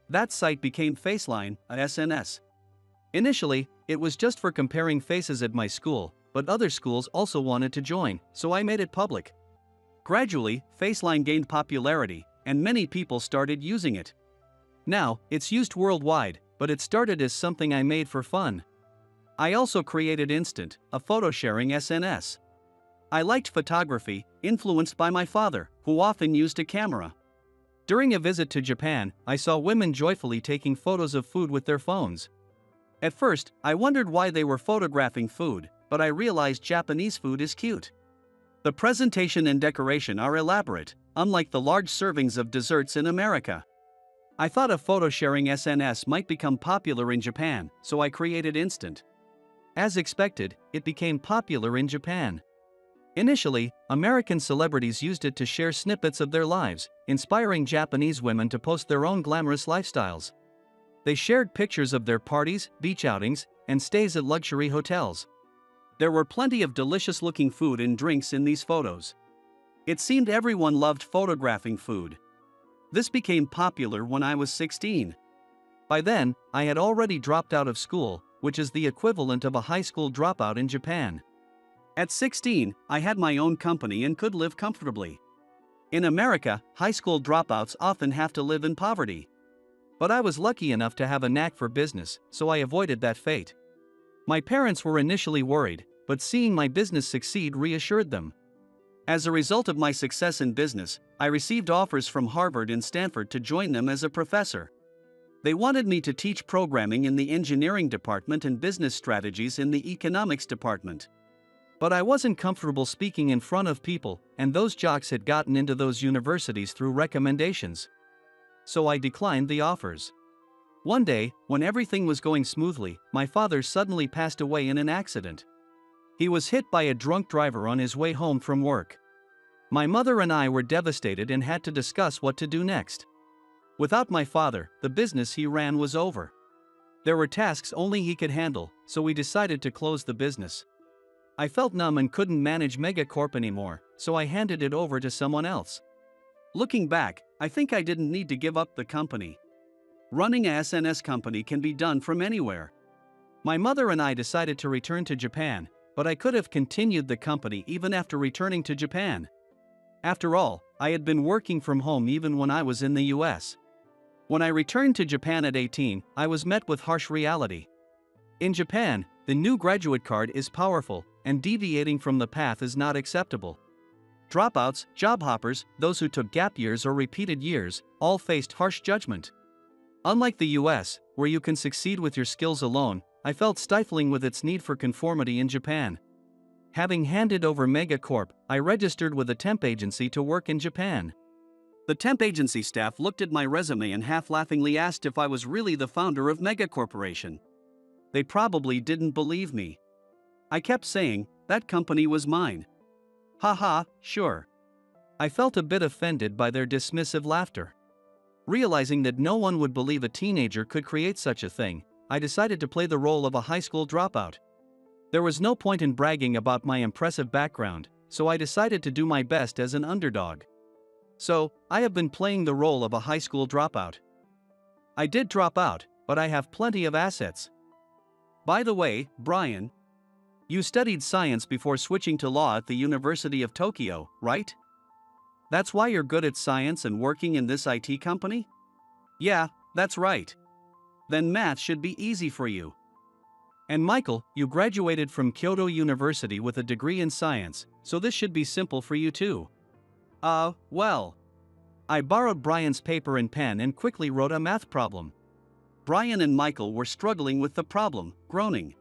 That site became Faceline, a SNS. Initially, it was just for comparing faces at my school, but other schools also wanted to join, so I made it public. Gradually, Faceline gained popularity, and many people started using it. Now, it's used worldwide, but it started as something I made for fun. I also created Instant, a photo-sharing SNS. I liked photography, influenced by my father, who often used a camera. During a visit to Japan, I saw women joyfully taking photos of food with their phones. At first, I wondered why they were photographing food, but I realized Japanese food is cute. The presentation and decoration are elaborate, unlike the large servings of desserts in America. I thought a photo-sharing SNS might become popular in Japan, so I created Instant. As expected, it became popular in Japan. Initially, American celebrities used it to share snippets of their lives, inspiring Japanese women to post their own glamorous lifestyles. They shared pictures of their parties, beach outings, and stays at luxury hotels. There were plenty of delicious-looking food and drinks in these photos. It seemed everyone loved photographing food. This became popular when I was 16. By then, I had already dropped out of school, which is the equivalent of a high school dropout in Japan. At 16, I had my own company and could live comfortably. In America, high school dropouts often have to live in poverty. But I was lucky enough to have a knack for business, so I avoided that fate. My parents were initially worried, but seeing my business succeed reassured them. As a result of my success in business, I received offers from Harvard and Stanford to join them as a professor. They wanted me to teach programming in the engineering department and business strategies in the economics department. But I wasn't comfortable speaking in front of people, and those jocks had gotten into those universities through recommendations. So I declined the offers. One day, when everything was going smoothly, my father suddenly passed away in an accident. He was hit by a drunk driver on his way home from work. My mother and I were devastated and had to discuss what to do next. Without my father, the business he ran was over. There were tasks only he could handle, so we decided to close the business. I felt numb and couldn't manage Megacorp anymore, so I handed it over to someone else. Looking back, I think I didn't need to give up the company. Running a SNS company can be done from anywhere. My mother and I decided to return to Japan, but I could have continued the company even after returning to Japan. After all, I had been working from home even when I was in the US. When I returned to Japan at 18, I was met with harsh reality. In Japan, the new graduate card is powerful, and deviating from the path is not acceptable. Dropouts, job hoppers, those who took gap years or repeated years, all faced harsh judgment. Unlike the US, where you can succeed with your skills alone, I felt stifling with its need for conformity in Japan. Having handed over Megacorp, I registered with a temp agency to work in Japan. The temp agency staff looked at my resume and half-laughingly asked if I was really the founder of Megacorporation. They probably didn't believe me. I kept saying, that company was mine. Haha, sure. I felt a bit offended by their dismissive laughter. Realizing that no one would believe a teenager could create such a thing, I decided to play the role of a high school dropout. There was no point in bragging about my impressive background, so I decided to do my best as an underdog. So, I have been playing the role of a high school dropout. I did drop out, but I have plenty of assets. By the way, Brian, you studied science before switching to law at the University of Tokyo, right? That's why you're good at science and working in this IT company? Yeah, that's right. Then math should be easy for you. And Michael, you graduated from Kyoto University with a degree in science, so this should be simple for you too. Well. I borrowed Brian's paper and pen and quickly wrote a math problem. Brian and Michael were struggling with the problem, groaning.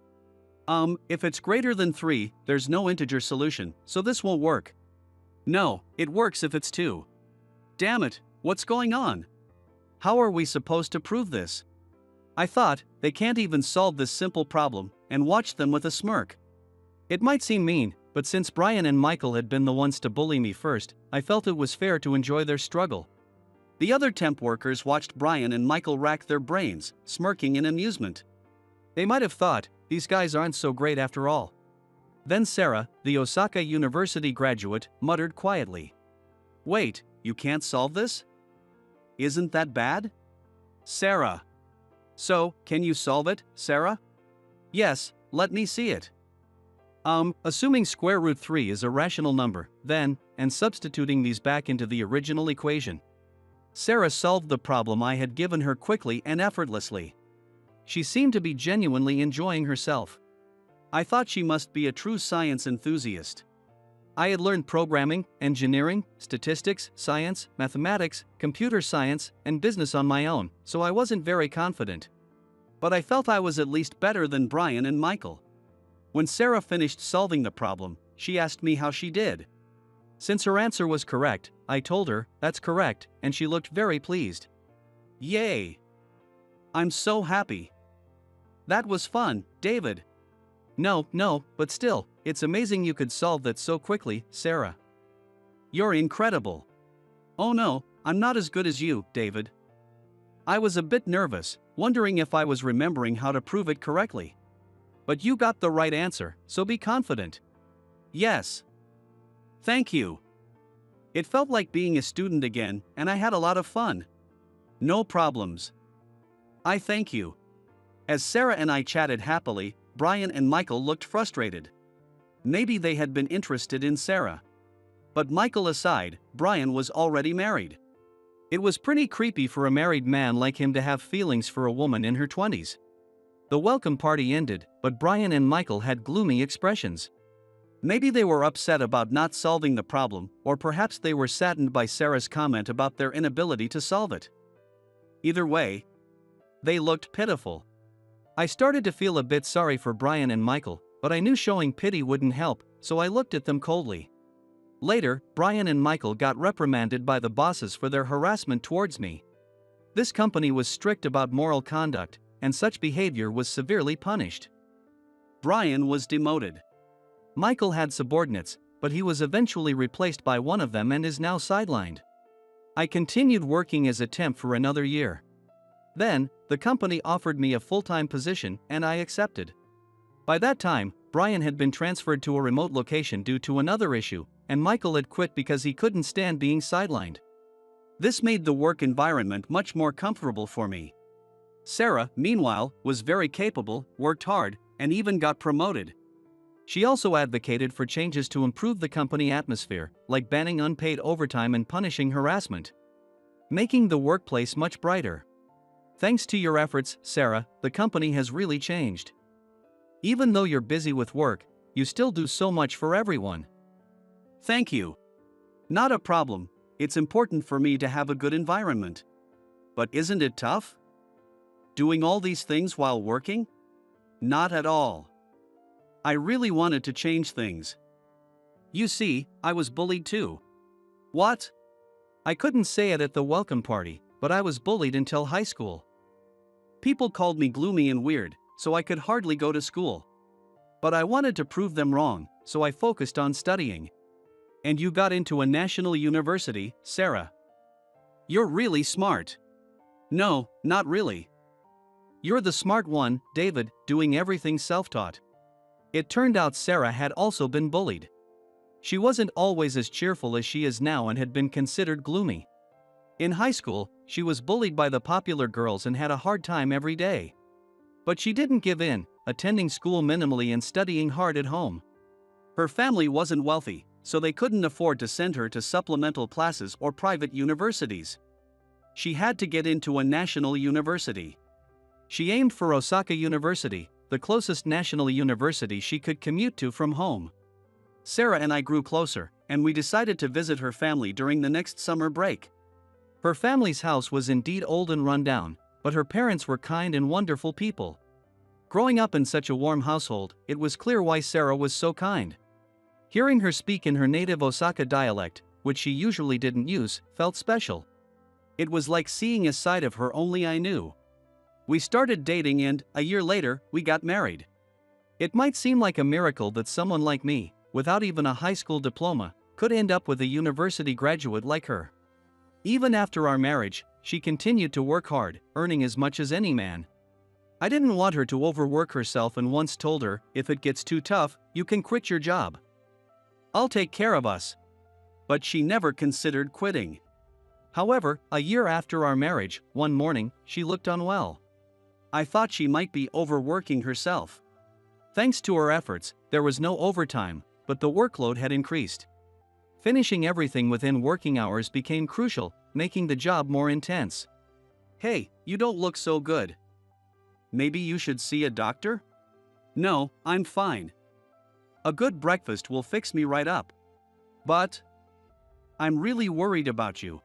If it's greater than 3, there's no integer solution, so this won't work. No, it works if it's 2. Damn it, what's going on? How are we supposed to prove this? I thought, they can't even solve this simple problem, and watched them with a smirk. It might seem mean, but since Brian and Michael had been the ones to bully me first, I felt it was fair to enjoy their struggle. The other temp workers watched Brian and Michael rack their brains, smirking in amusement. They might have thought, these guys aren't so great after all. Then Sarah, the Osaka University graduate, muttered quietly. Wait, you can't solve this? Isn't that bad? Sarah. So, can you solve it, Sarah? Yes, let me see it. Assuming square root 3 is a rational number, then, and substituting these back into the original equation. Sarah solved the problem I had given her quickly and effortlessly. She seemed to be genuinely enjoying herself. I thought she must be a true science enthusiast. I had learned programming, engineering, statistics, science, mathematics, computer science, and business on my own, so I wasn't very confident. But I felt I was at least better than Brian and Michael. When Sarah finished solving the problem, she asked me how she did. Since her answer was correct, I told her, that's correct, and she looked very pleased. Yay! I'm so happy. That was fun, David. No, but still, it's amazing you could solve that so quickly, Sarah. You're incredible. Oh no, I'm not as good as you, David. I was a bit nervous, wondering if I was remembering how to prove it correctly. But you got the right answer, so be confident. Yes. Thank you. It felt like being a student again, and I had a lot of fun. No problems. I thank you. As Sarah and I chatted happily, Brian and Michael looked frustrated. Maybe they had been interested in Sarah. But Michael aside, Brian was already married. It was pretty creepy for a married man like him to have feelings for a woman in her 20s. The welcome party ended, but Brian and Michael had gloomy expressions. Maybe they were upset about not solving the problem, or perhaps they were saddened by Sarah's comment about their inability to solve it. Either way, they looked pitiful. I started to feel a bit sorry for Brian and Michael, but I knew showing pity wouldn't help, so I looked at them coldly. Later, Brian and Michael got reprimanded by the bosses for their harassment towards me. This company was strict about moral conduct, and such behavior was severely punished. Brian was demoted. Michael had subordinates, but he was eventually replaced by one of them and is now sidelined. I continued working as a temp for another year. Then, the company offered me a full-time position and I accepted. By that time, Brian had been transferred to a remote location due to another issue, and Michael had quit because he couldn't stand being sidelined. This made the work environment much more comfortable for me. Sarah, meanwhile, was very capable, worked hard, and even got promoted. She also advocated for changes to improve the company atmosphere, like banning unpaid overtime and punishing harassment, making the workplace much brighter. Thanks to your efforts, Sarah, the company has really changed. Even though you're busy with work, you still do so much for everyone. Thank you. Not a problem, it's important for me to have a good environment. But isn't it tough? Doing all these things while working? Not at all. I really wanted to change things. You see, I was bullied too. What? I couldn't say it at the welcome party, but I was bullied until high school. People called me gloomy and weird, so I could hardly go to school. But I wanted to prove them wrong, so I focused on studying. And you got into a national university, Sarah. You're really smart. No, not really. You're the smart one, David, doing everything self-taught. It turned out Sarah had also been bullied. She wasn't always as cheerful as she is now and had been considered gloomy. In high school, she was bullied by the popular girls and had a hard time every day. But she didn't give in, attending school minimally and studying hard at home. Her family wasn't wealthy, so they couldn't afford to send her to supplemental classes or private universities. She had to get into a national university. She aimed for Osaka University, the closest national university she could commute to from home. Sarah and I grew closer, and we decided to visit her family during the next summer break. Her family's house was indeed old and run down, but her parents were kind and wonderful people. Growing up in such a warm household, it was clear why Sarah was so kind. Hearing her speak in her native Osaka dialect, which she usually didn't use, felt special. It was like seeing a side of her only I knew. We started dating and, a year later, we got married. It might seem like a miracle that someone like me, without even a high school diploma, could end up with a university graduate like her. Even after our marriage, she continued to work hard, earning as much as any man. I didn't want her to overwork herself and once told her, if it gets too tough, you can quit your job. I'll take care of us. But she never considered quitting. However, a year after our marriage, one morning, she looked unwell. I thought she might be overworking herself. Thanks to her efforts, there was no overtime, but the workload had increased. Finishing everything within working hours became crucial, making the job more intense. Hey, you don't look so good. Maybe you should see a doctor? No, I'm fine. A good breakfast will fix me right up. But I'm really worried about you.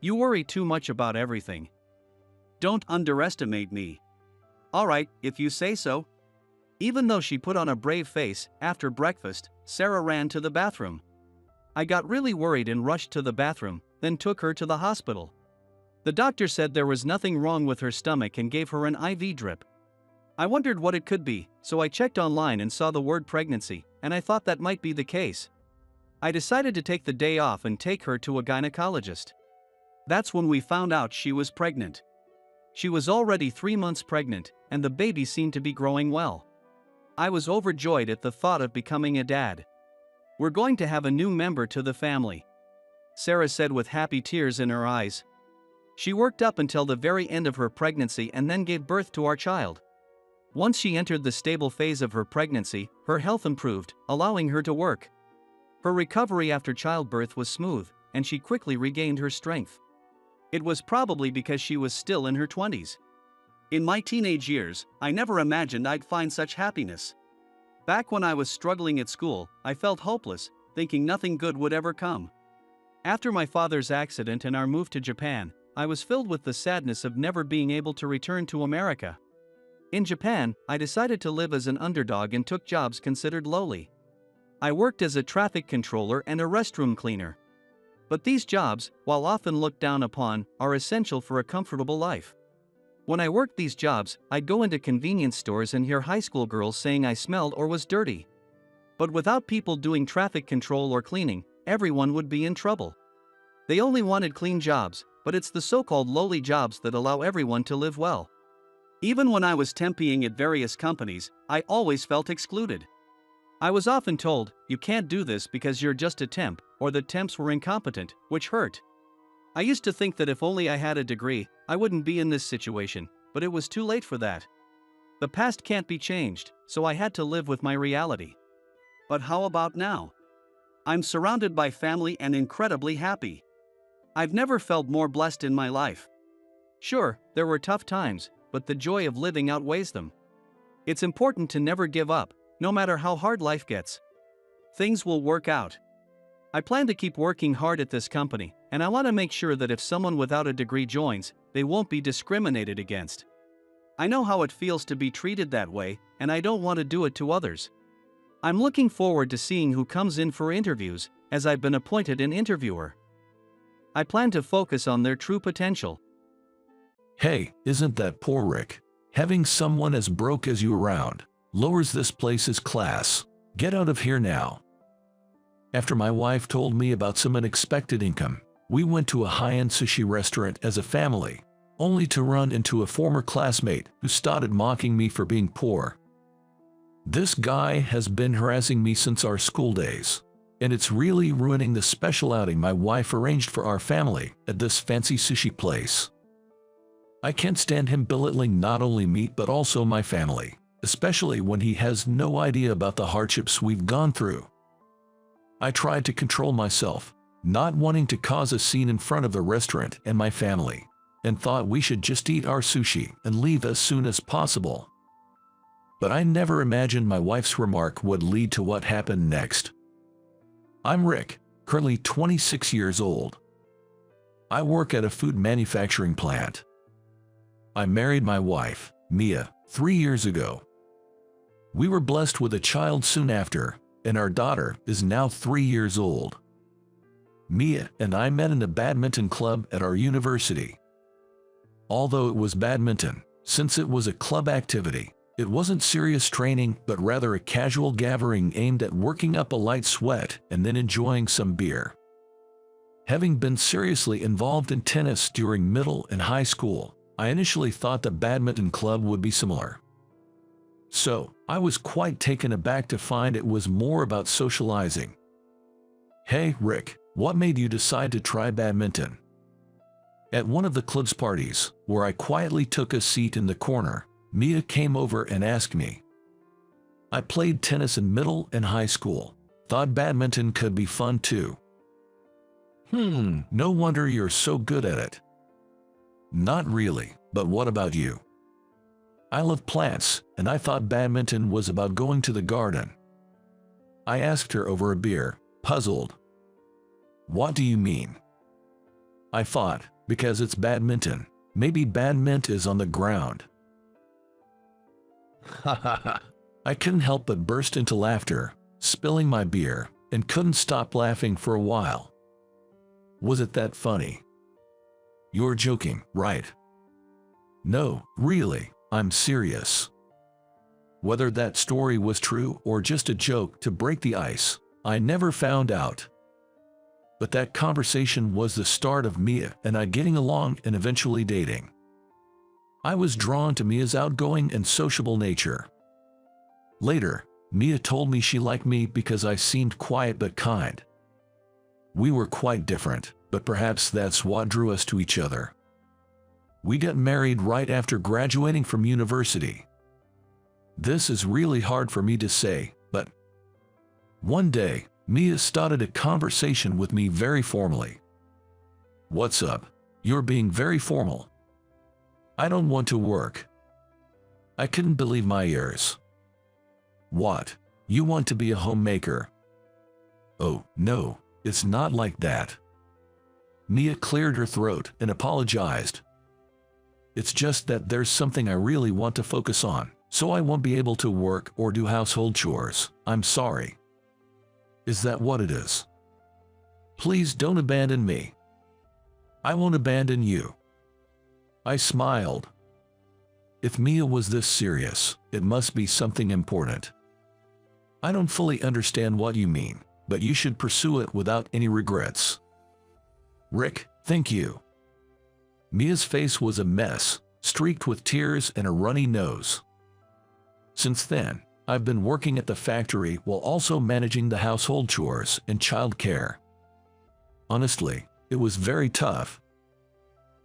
You worry too much about everything. Don't underestimate me. Alright, if you say so. Even though she put on a brave face, after breakfast, Sarah ran to the bathroom. I got really worried and rushed to the bathroom, then took her to the hospital. The doctor said there was nothing wrong with her stomach and gave her an IV drip. I wondered what it could be, so I checked online and saw the word pregnancy, and I thought that might be the case. I decided to take the day off and take her to a gynecologist. That's when we found out she was pregnant. She was already 3 months pregnant, and the baby seemed to be growing well. I was overjoyed at the thought of becoming a dad. We're going to have a new member to the family, Sarah said with happy tears in her eyes. She worked up until the very end of her pregnancy and then gave birth to our child. Once she entered the stable phase of her pregnancy, her health improved, allowing her to work. Her recovery after childbirth was smooth, and she quickly regained her strength. It was probably because she was still in her 20s. In my teenage years, I never imagined I'd find such happiness. Back when I was struggling at school, I felt hopeless, thinking nothing good would ever come. After my father's accident and our move to Japan, I was filled with the sadness of never being able to return to America. In Japan, I decided to live as an underdog and took jobs considered lowly. I worked as a traffic controller and a restroom cleaner. But these jobs, while often looked down upon, are essential for a comfortable life. When I worked these jobs, I'd go into convenience stores and hear high school girls saying I smelled or was dirty. But without people doing traffic control or cleaning, everyone would be in trouble. They only wanted clean jobs, but it's the so-called lowly jobs that allow everyone to live well. Even when I was temping at various companies, I always felt excluded. I was often told, you can't do this because you're just a temp, or that temps were incompetent, which hurt. I used to think that if only I had a degree, I wouldn't be in this situation, but it was too late for that. The past can't be changed, so I had to live with my reality. But how about now? I'm surrounded by family and incredibly happy. I've never felt more blessed in my life. Sure, there were tough times, but the joy of living outweighs them. It's important to never give up, no matter how hard life gets. Things will work out. I plan to keep working hard at this company, and I want to make sure that if someone without a degree joins, they won't be discriminated against. I know how it feels to be treated that way, and I don't want to do it to others. I'm looking forward to seeing who comes in for interviews, as I've been appointed an interviewer. I plan to focus on their true potential. Hey, isn't that poor Rick? Having someone as broke as you around. Lowers this place's class. Get out of here now. After my wife told me about some unexpected income, we went to a high-end sushi restaurant as a family, only to run into a former classmate who started mocking me for being poor. This guy has been harassing me since our school days, and it's really ruining the special outing my wife arranged for our family at this fancy sushi place. I can't stand him belittling not only me but also my family, especially when he has no idea about the hardships we've gone through. I tried to control myself, not wanting to cause a scene in front of the restaurant and my family, and thought we should just eat our sushi and leave as soon as possible. But I never imagined my wife's remark would lead to what happened next. I'm Rick, currently 26 years old. I work at a food manufacturing plant. I married my wife, Mia, 3 years ago. We were blessed with a child soon after, and our daughter is now 3 years old. Mia and I met in a badminton club at our university. Although it was badminton, since it was a club activity, it wasn't serious training but rather a casual gathering aimed at working up a light sweat and then enjoying some beer. Having been seriously involved in tennis during middle and high school, I initially thought the badminton club would be similar. So, I was quite taken aback to find it was more about socializing. Hey, Rick, what made you decide to try badminton? At one of the club's parties, where I quietly took a seat in the corner, Mia came over and asked me. I played tennis in middle and high school. Thought badminton could be fun too. No wonder you're so good at it. Not really, but what about you? I love plants, and I thought badminton was about going to the garden. I asked her over a beer, puzzled. What do you mean? I thought, because it's badminton, maybe badminton is on the ground. Ha ha ha. I couldn't help but burst into laughter, spilling my beer, and couldn't stop laughing for a while. Was it that funny? You're joking, right? No, really, I'm serious. Whether that story was true or just a joke to break the ice, I never found out. But that conversation was the start of Mia and I getting along and eventually dating. I was drawn to Mia's outgoing and sociable nature. Later, Mia told me she liked me because I seemed quiet but kind. We were quite different, but perhaps that's what drew us to each other. We got married right after graduating from university. This is really hard for me to say, but one day, Mia started a conversation with me very formally. What's up? You're being very formal. I don't want to work. I couldn't believe my ears. What? You want to be a homemaker? Oh, no, it's not like that. Mia cleared her throat and apologized. It's just that there's something I really want to focus on, so I won't be able to work or do household chores. I'm sorry. Is that what it is? Please don't abandon me. I won't abandon you. I smiled. If Mia was this serious, it must be something important. I don't fully understand what you mean, but you should pursue it without any regrets. Rick, thank you. Mia's face was a mess, streaked with tears and a runny nose. Since then, I've been working at the factory while also managing the household chores and child care. Honestly, it was very tough.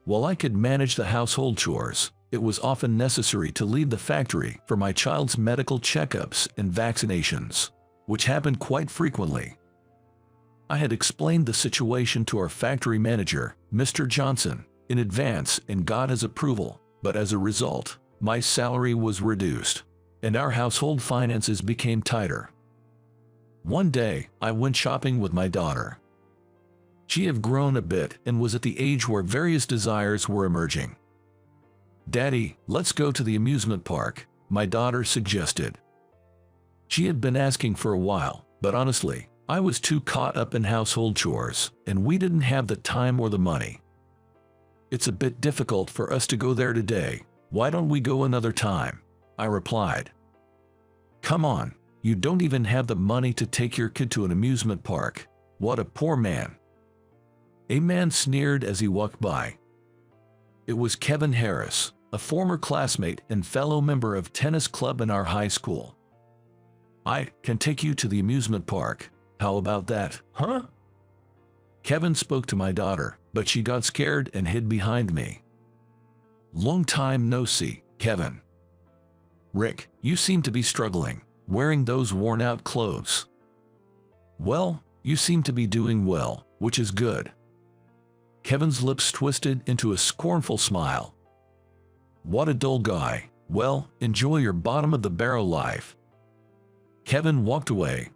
While I could manage the household chores, it was often necessary to leave the factory for my child's medical checkups and vaccinations, which happened quite frequently. I had explained the situation to our factory manager, Mr. Johnson, in advance and got his approval, but as a result, my salary was reduced, and our household finances became tighter. One day, I went shopping with my daughter. She had grown a bit and was at the age where various desires were emerging. Daddy, let's go to the amusement park, my daughter suggested. She had been asking for a while, but honestly, I was too caught up in household chores, and we didn't have the time or the money. It's a bit difficult for us to go there today. Why don't we go another time? I replied. Come on, you don't even have the money to take your kid to an amusement park. What a poor man. A man sneered as he walked by. It was Kevin Harris, a former classmate and fellow member of tennis club in our high school. I can take you to the amusement park. How about that, huh? Kevin spoke to my daughter, but she got scared and hid behind me. Long time no see, Kevin. Rick, you seem to be struggling, wearing those worn-out clothes. Well, you seem to be doing well, which is good. Kevin's lips twisted into a scornful smile. What a dull guy. Well, enjoy your bottom-of-the-barrel life. Kevin walked away.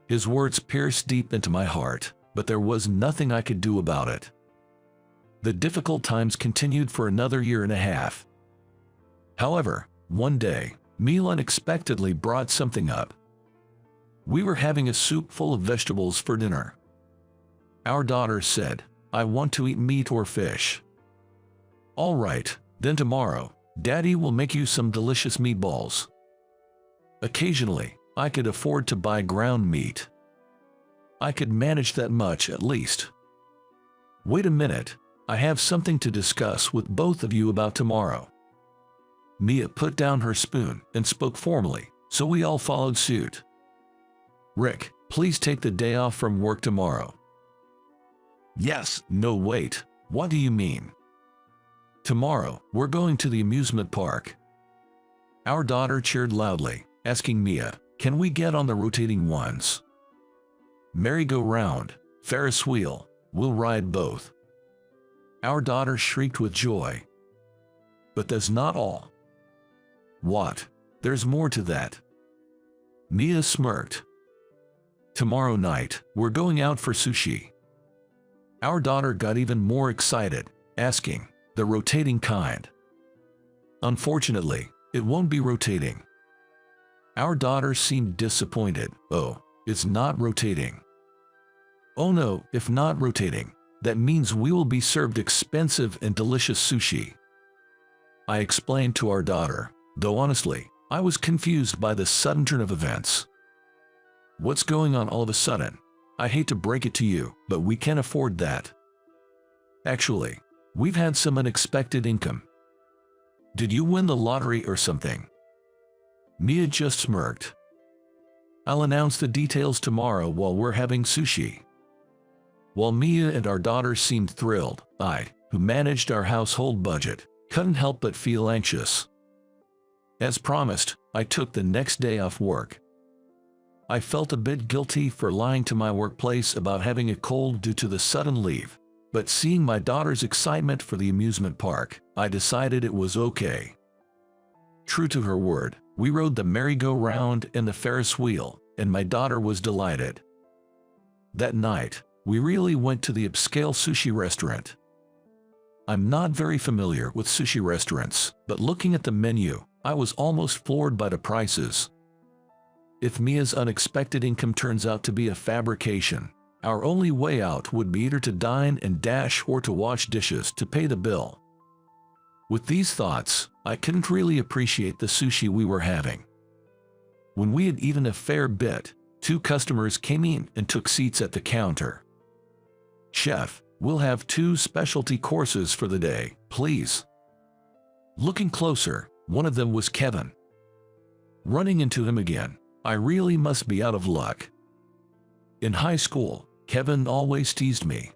His words pierced deep into my heart, but there was nothing I could do about it. The difficult times continued for another year and a half. However, one day, Mia unexpectedly brought something up. We were having a soup full of vegetables for dinner. Our daughter said, I want to eat meat or fish. All right, then tomorrow, Daddy will make you some delicious meatballs. Occasionally, I could afford to buy ground meat. I could manage that much at least. Wait a minute, I have something to discuss with both of you about tomorrow. Mia put down her spoon and spoke formally, so we all followed suit. Rick, please take the day off from work tomorrow. Yes, no wait, what do you mean? Tomorrow, we're going to the amusement park. Our daughter cheered loudly, asking Mia, can we get on the rotating ones? Merry-go-round, Ferris wheel, we'll ride both. Our daughter shrieked with joy. But that's not all. What? There's more to that. Mia smirked. Tomorrow night, we're going out for sushi. Our daughter got even more excited, asking, the rotating kind. Unfortunately, it won't be rotating. Our daughter seemed disappointed. Oh, it's not rotating. Oh no, if not rotating, that means we will be served expensive and delicious sushi. I explained to our daughter, though honestly, I was confused by the sudden turn of events. What's going on all of a sudden? I hate to break it to you, but we can't afford that. Actually, we've had some unexpected income. Did you win the lottery or something? Mia just smirked. I'll announce the details tomorrow while we're having sushi. While Mia and our daughter seemed thrilled, I, who managed our household budget, couldn't help but feel anxious. As promised, I took the next day off work. I felt a bit guilty for lying to my workplace about having a cold due to the sudden leave, but seeing my daughter's excitement for the amusement park, I decided it was okay. True to her word, we rode the merry-go-round and the Ferris wheel, and my daughter was delighted. That night, we really went to the upscale sushi restaurant. I'm not very familiar with sushi restaurants, but looking at the menu, I was almost floored by the prices. If Mia's unexpected income turns out to be a fabrication, our only way out would be either to dine and dash or to wash dishes to pay the bill. With these thoughts, I couldn't really appreciate the sushi we were having. When we had eaten a fair bit, 2 customers came in and took seats at the counter. Chef, we'll have 2 specialty courses for the day, please. Looking closer, one of them was Kevin. Running into him again, I really must be out of luck. In high school, Kevin always teased me.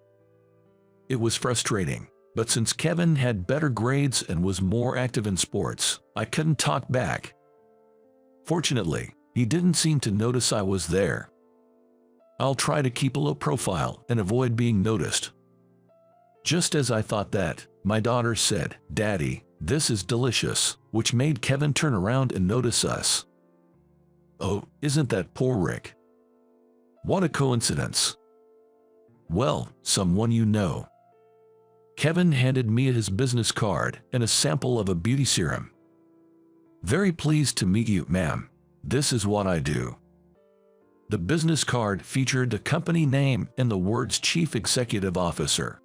It was frustrating, but since Kevin had better grades and was more active in sports, I couldn't talk back. Fortunately, he didn't seem to notice I was there. I'll try to keep a low profile and avoid being noticed. Just as I thought that, my daughter said, "Daddy, this is delicious," which made Kevin turn around and notice us. Oh, isn't that poor Rick? What a coincidence. Well, someone you know. Kevin handed me his business card and a sample of a beauty serum. Very pleased to meet you, ma'am. This is what I do. The business card featured the company name and the words Chief Executive Officer.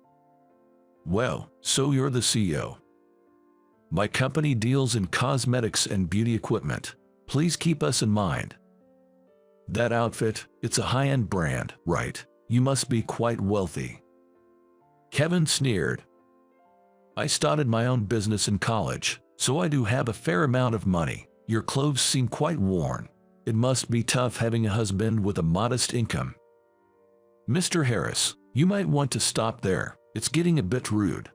Well, so you're the CEO. My company deals in cosmetics and beauty equipment. Please keep us in mind. That outfit, it's a high-end brand, right? You must be quite wealthy. Kevin sneered. I started my own business in college, so I do have a fair amount of money. Your clothes seem quite worn. It must be tough having a husband with a modest income. Mr. Harris, you might want to stop there. It's getting a bit rude.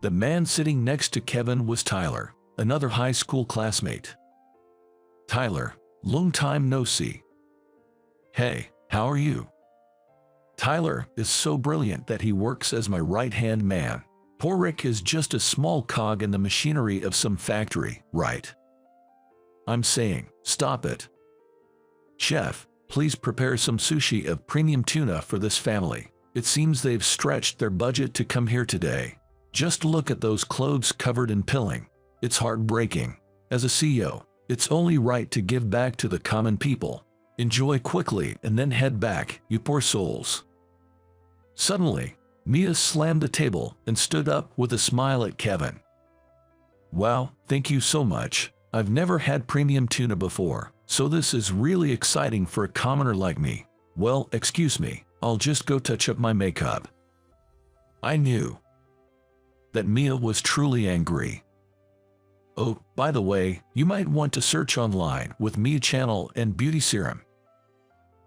The man sitting next to Kevin was Tyler, another high school classmate. Tyler, long time no see. Hey, how are you? Tyler is so brilliant that he works as my right-hand man. Poor Rick is just a small cog in the machinery of some factory, right? I'm saying, stop it. Chef, please prepare some sushi of premium tuna for this family. It seems they've stretched their budget to come here today. Just look at those clothes covered in pilling. It's heartbreaking. As a CEO, it's only right to give back to the common people. Enjoy quickly and then head back, you poor souls. Suddenly, Mia slammed the table and stood up with a smile at Kevin. Wow, thank you so much. I've never had premium tuna before, so this is really exciting for a commoner like me. Well, excuse me, I'll just go touch up my makeup. I knew that Mia was truly angry. Oh, by the way, you might want to search online with Mia Channel and Beauty Serum.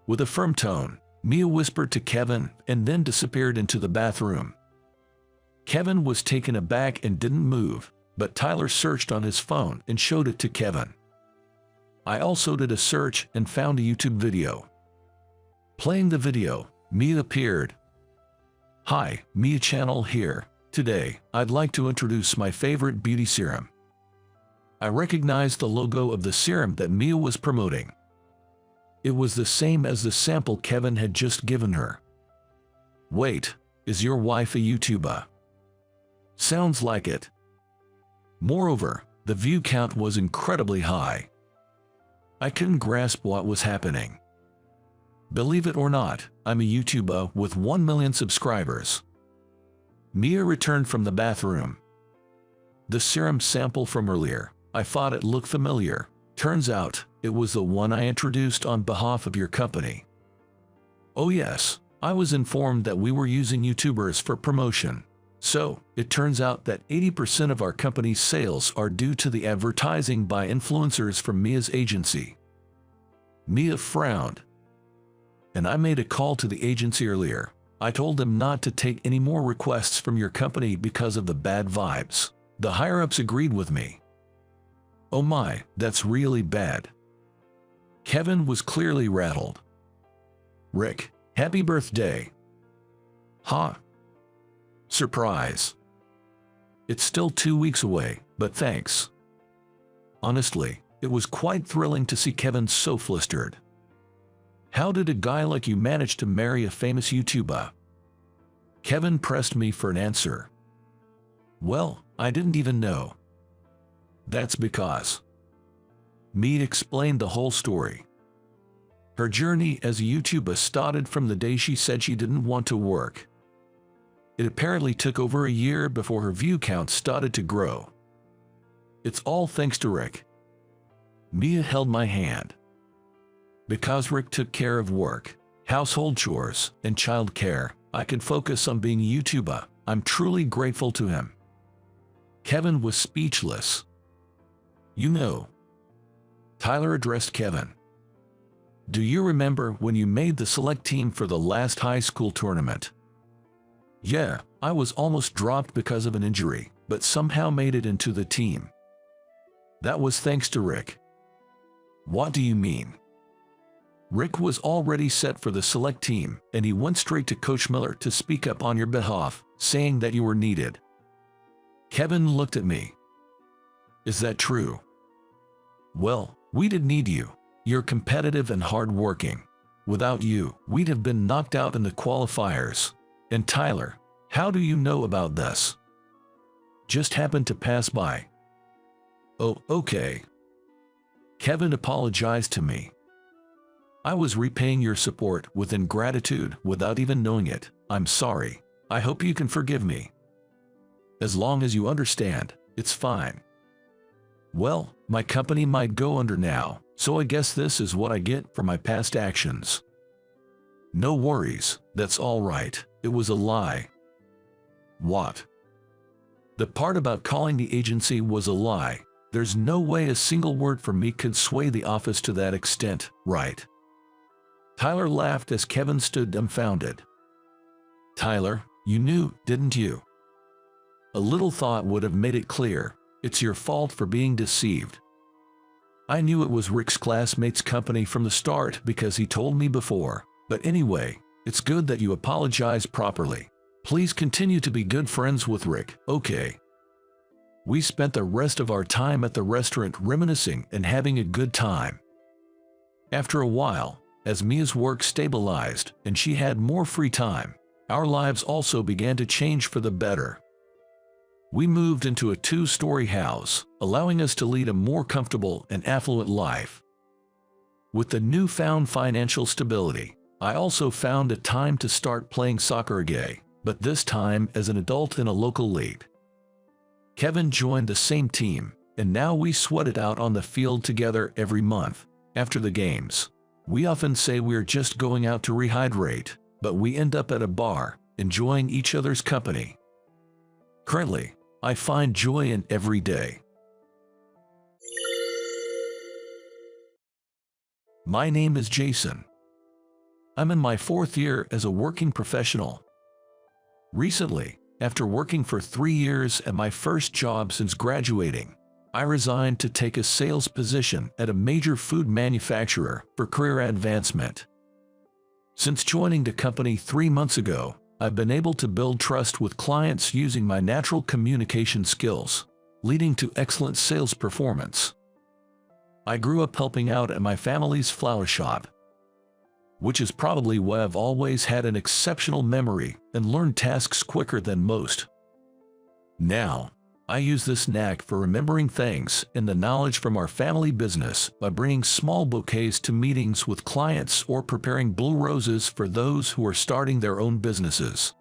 With a firm tone, Mia whispered to Kevin and then disappeared into the bathroom. Kevin was taken aback and didn't move, but Tyler searched on his phone and showed it to Kevin. I also did a search and found a YouTube video. Playing the video, Mia appeared. Hi, Mia Channel here. Today, I'd like to introduce my favorite beauty serum. I recognized the logo of the serum that Mia was promoting. It was the same as the sample Kevin had just given her. Wait, is your wife a YouTuber? Sounds like it. Moreover, the view count was incredibly high. I couldn't grasp what was happening. Believe it or not, I'm a YouTuber with 1 million subscribers. Mia returned from the bathroom. The serum sample from earlier, I thought it looked familiar. Turns out, it was the one I introduced on behalf of your company. Oh yes, I was informed that we were using YouTubers for promotion. So, it turns out that 80% of our company's sales are due to the advertising by influencers from Mia's agency. Mia frowned. And I made a call to the agency earlier. I told them not to take any more requests from your company because of the bad vibes. The higher-ups agreed with me. Oh my, that's really bad. Kevin was clearly rattled. Rick, happy birthday. Huh? Surprise. It's still 2 weeks away, but thanks. Honestly, it was quite thrilling to see Kevin so flustered. How did a guy like you manage to marry a famous YouTuber? Kevin pressed me for an answer. Well, I didn't even know. That's because Mia explained the whole story. Her journey as a YouTuber started from the day she said she didn't want to work. It apparently took over a year before her view count started to grow. It's all thanks to Rick. Mia held my hand. Because Rick took care of work, household chores, and child care, I could focus on being a YouTuber. I'm truly grateful to him. Kevin was speechless. You know, Tyler addressed Kevin. Do you remember when you made the select team for the last high school tournament? Yeah, I was almost dropped because of an injury, but somehow made it into the team. That was thanks to Rick. What do you mean? Rick was already set for the select team, and he went straight to Coach Miller to speak up on your behalf, saying that you were needed. Kevin looked at me. Is that true? Well, we did need you. You're competitive and hardworking. Without you, we'd have been knocked out in the qualifiers. And Tyler, how do you know about this? Just happened to pass by. Oh, okay. Kevin apologized to me. I was repaying your support with ingratitude without even knowing it. I'm sorry. I hope you can forgive me. As long as you understand, it's fine. Well, my company might go under now, so I guess this is what I get for my past actions. No worries, that's all right, it was a lie. What? The part about calling the agency was a lie. There's no way a single word from me could sway the office to that extent, right? Tyler laughed as Kevin stood dumbfounded. Tyler, you knew, didn't you? A little thought would have made it clear. It's your fault for being deceived. I knew it was Rick's classmate's company from the start because he told me before. But anyway, it's good that you apologize properly. Please continue to be good friends with Rick, okay? We spent the rest of our time at the restaurant reminiscing and having a good time. After a while, as Mia's work stabilized and she had more free time, our lives also began to change for the better. We moved into a 2-story house, allowing us to lead a more comfortable and affluent life. With the newfound financial stability, I also found a time to start playing soccer again, but this time as an adult in a local league. Kevin joined the same team, and now we sweat it out on the field together every month. After the games, we often say we're just going out to rehydrate, but we end up at a bar, enjoying each other's company. Currently, I find joy in every day. My name is Jason. I'm in my 4th year as a working professional. Recently, after working for 3 years at my first job since graduating, I resigned to take a sales position at a major food manufacturer for career advancement. Since joining the company 3 months ago, I've been able to build trust with clients using my natural communication skills, leading to excellent sales performance. I grew up helping out at my family's flower shop, which is probably why I've always had an exceptional memory and learned tasks quicker than most. Now, I use this knack for remembering things and the knowledge from our family business by bringing small bouquets to meetings with clients or preparing blue roses for those who are starting their own businesses.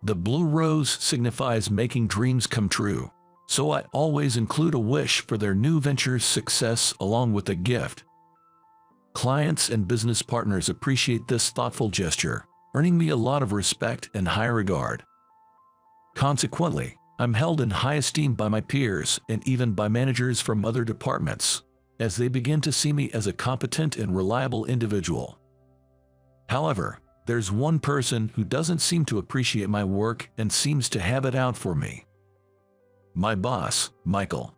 The blue rose signifies making dreams come true, so I always include a wish for their new venture's success along with a gift. Clients and business partners appreciate this thoughtful gesture, earning me a lot of respect and high regard. Consequently, I'm held in high esteem by my peers and even by managers from other departments, as they begin to see me as a competent and reliable individual. However, there's one person who doesn't seem to appreciate my work and seems to have it out for me. My boss, Michael.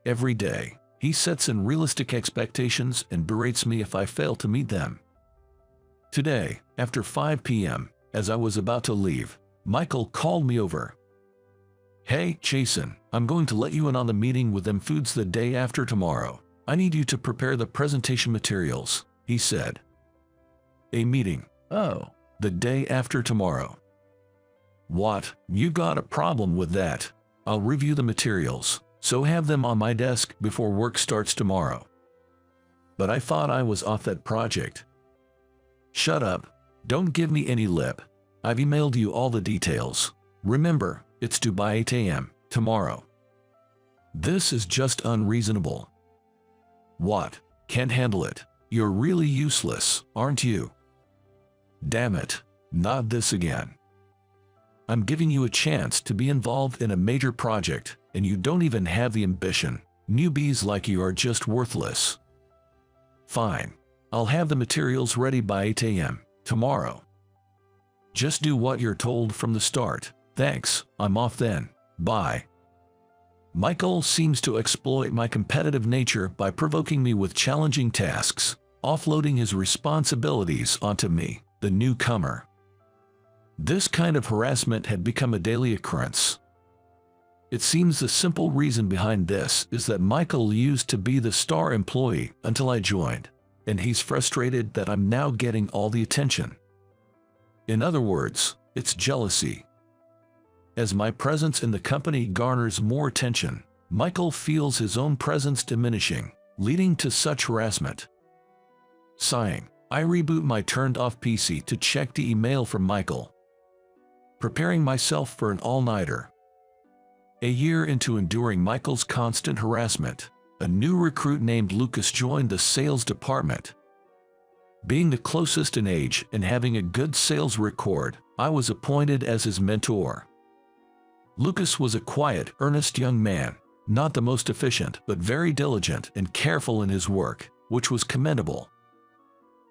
Every day, he sets unrealistic expectations and berates me if I fail to meet them. Today, after 5 p.m., as I was about to leave, Michael called me over. Hey, Jason, I'm going to let you in on the meeting with them foods the day after tomorrow. I need you to prepare the presentation materials, he said. A meeting? Oh, the day after tomorrow. What? You got a problem with that? I'll review the materials, so have them on my desk before work starts tomorrow. But I thought I was off that project. Shut up. Don't give me any lip. I've emailed you all the details. Remember, it's due by 8 a.m. tomorrow. This is just unreasonable. What? Can't handle it. You're really useless, aren't you? Damn it. Not this again. I'm giving you a chance to be involved in a major project, and you don't even have the ambition. Newbies like you are just worthless. Fine. I'll have the materials ready by 8 a.m. tomorrow. Just do what you're told from the start. Thanks, I'm off then. Bye. Michael seems to exploit my competitive nature by provoking me with challenging tasks, offloading his responsibilities onto me, the newcomer. This kind of harassment had become a daily occurrence. It seems the simple reason behind this is that Michael used to be the star employee until I joined, and he's frustrated that I'm now getting all the attention. In other words, it's jealousy. As my presence in the company garners more attention, Michael feels his own presence diminishing, leading to such harassment. Sighing, I reboot my turned-off PC to check the email from Michael. Preparing myself for an all-nighter. A year into enduring Michael's constant harassment, a new recruit named Lucas joined the sales department. Being the closest in age and having a good sales record, I was appointed as his mentor. Lucas was a quiet, earnest young man, not the most efficient but very diligent and careful in his work, which was commendable.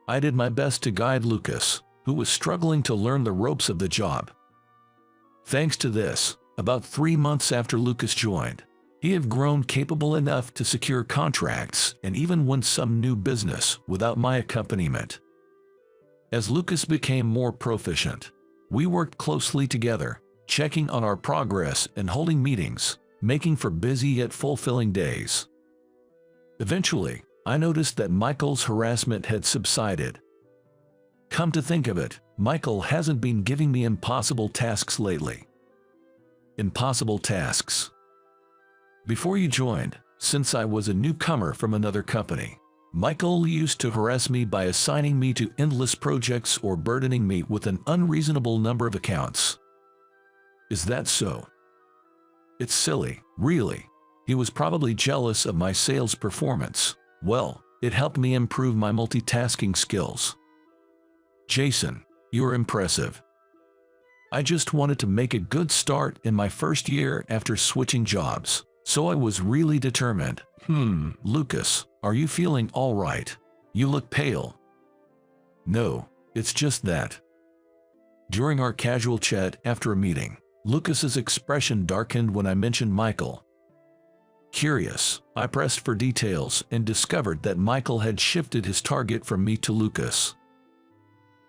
I did my best to guide Lucas, who was struggling to learn the ropes of the job. Thanks to this, about 3 months after Lucas joined, he had grown capable enough to secure contracts and even win some new business without my accompaniment. As Lucas became more proficient, we worked closely together, checking on our progress and holding meetings, making for busy yet fulfilling days. Eventually, I noticed that Michael's harassment had subsided. Come to think of it, Michael hasn't been giving me impossible tasks lately. Impossible tasks. Before you joined, since I was a newcomer from another company, Michael used to harass me by assigning me to endless projects or burdening me with an unreasonable number of accounts. Is that so? It's silly, really. He was probably jealous of my sales performance. Well, it helped me improve my multitasking skills. Jason, you're impressive. I just wanted to make a good start in my first year after switching jobs, so I was really determined. Lucas, are you feeling all right? You look pale. No, it's just that. During our casual chat after a meeting, Lucas's expression darkened when I mentioned Michael. Curious, I pressed for details and discovered that Michael had shifted his target from me to Lucas.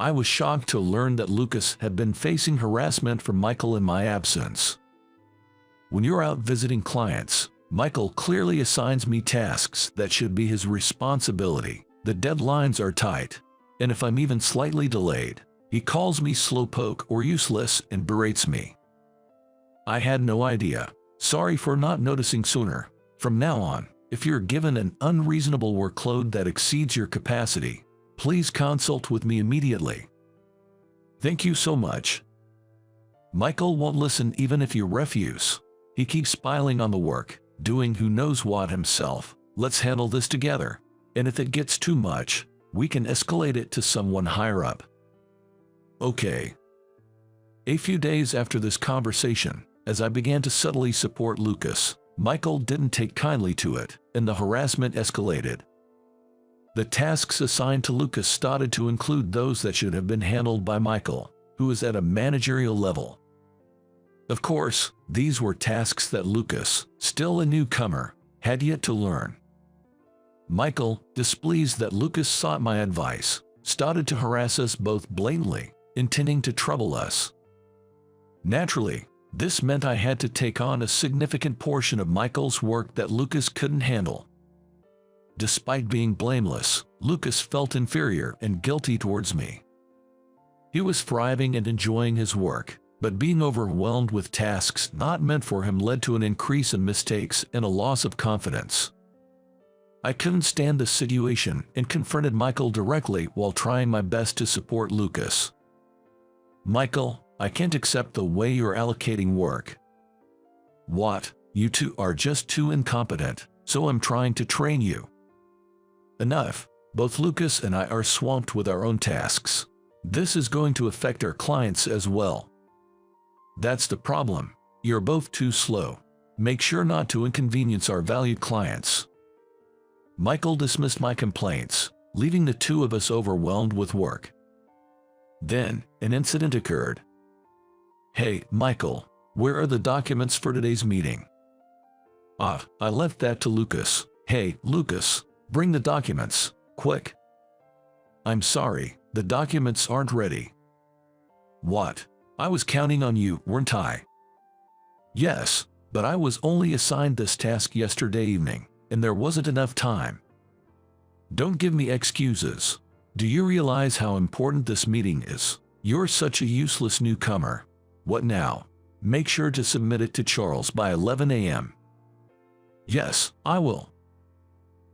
I was shocked to learn that Lucas had been facing harassment from Michael in my absence. When you're out visiting clients, Michael clearly assigns me tasks that should be his responsibility. The deadlines are tight, and if I'm even slightly delayed, he calls me slowpoke or useless and berates me. I had no idea. Sorry for not noticing sooner. From now on, if you're given an unreasonable workload that exceeds your capacity, please consult with me immediately. Thank you so much. Michael won't listen even if you refuse. He keeps piling on the work, doing who knows what himself. Let's handle this together. And if it gets too much, we can escalate it to someone higher up. Okay. A few days after this conversation, as I began to subtly support Lucas, Michael didn't take kindly to it, and the harassment escalated. The tasks assigned to Lucas started to include those that should have been handled by Michael, who is at a managerial level. Of course, these were tasks that Lucas, still a newcomer, had yet to learn. Michael, displeased that Lucas sought my advice, started to harass us both blatantly, intending to trouble us. Naturally, this meant I had to take on a significant portion of Michael's work that Lucas couldn't handle. Despite being blameless, Lucas felt inferior and guilty towards me. He was thriving and enjoying his work, but being overwhelmed with tasks not meant for him led to an increase in mistakes and a loss of confidence. I couldn't stand the situation and confronted Michael directly while trying my best to support Lucas. Michael, I can't accept the way you're allocating work. What? You two are just too incompetent, so I'm trying to train you. Enough. Both Lucas and I are swamped with our own tasks. This is going to affect our clients as well. That's the problem. You're both too slow. Make sure not to inconvenience our valued clients. Michael dismissed my complaints, leaving the two of us overwhelmed with work. Then, an incident occurred. Hey, Michael, where are the documents for today's meeting? I left that to Lucas. Hey, Lucas, bring the documents, quick. I'm sorry, the documents aren't ready. What? I was counting on you, weren't I? Yes, but I was only assigned this task yesterday evening, and there wasn't enough time. Don't give me excuses. Do you realize how important this meeting is? You're such a useless newcomer. What now? Make sure to submit it to Charles by 11 a.m. Yes, I will.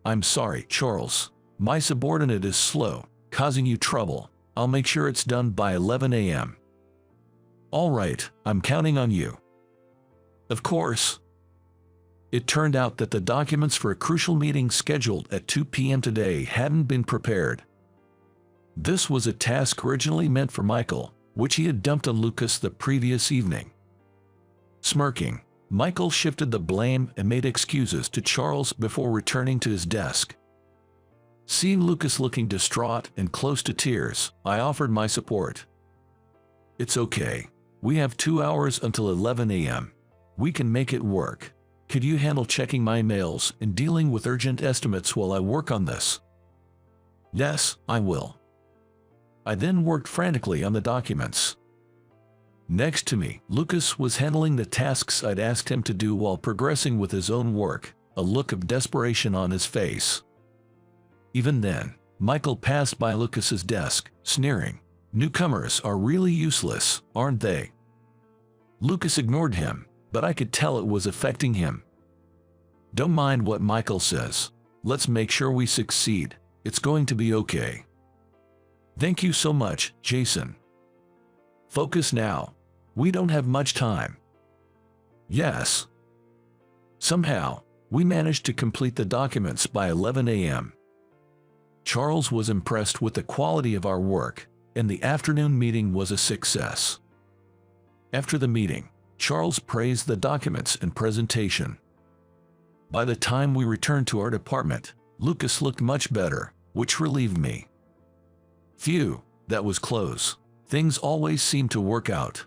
I'm sorry, Charles. My subordinate is slow, causing you trouble. I'll make sure it's done by 11 a.m. All right, I'm counting on you. Of course. It turned out that the documents for a crucial meeting scheduled at 2 p.m. today hadn't been prepared. This was a task originally meant for Michael, which he had dumped on Lucas the previous evening. Smirking, Michael shifted the blame and made excuses to Charles before returning to his desk. Seeing Lucas looking distraught and close to tears, I offered my support. "It's okay. We have 2 hours until 11 a.m. We can make it work. Could you handle checking my mails and dealing with urgent estimates while I work on this?" "Yes, I will." I then worked frantically on the documents. Next to me, Lucas was handling the tasks I'd asked him to do while progressing with his own work, a look of desperation on his face. Even then, Michael passed by Lucas's desk, sneering, "Newcomers are really useless, aren't they?" Lucas ignored him, but I could tell it was affecting him. "Don't mind what Michael says. Let's make sure we succeed. It's going to be okay." "Thank you so much, Jason. Focus now. We don't have much time." "Yes." Somehow, we managed to complete the documents by 11 a.m. Charles was impressed with the quality of our work, and the afternoon meeting was a success. After the meeting, Charles praised the documents and presentation. By the time we returned to our department, Lucas looked much better, which relieved me. Phew, that was close. Things always seem to work out.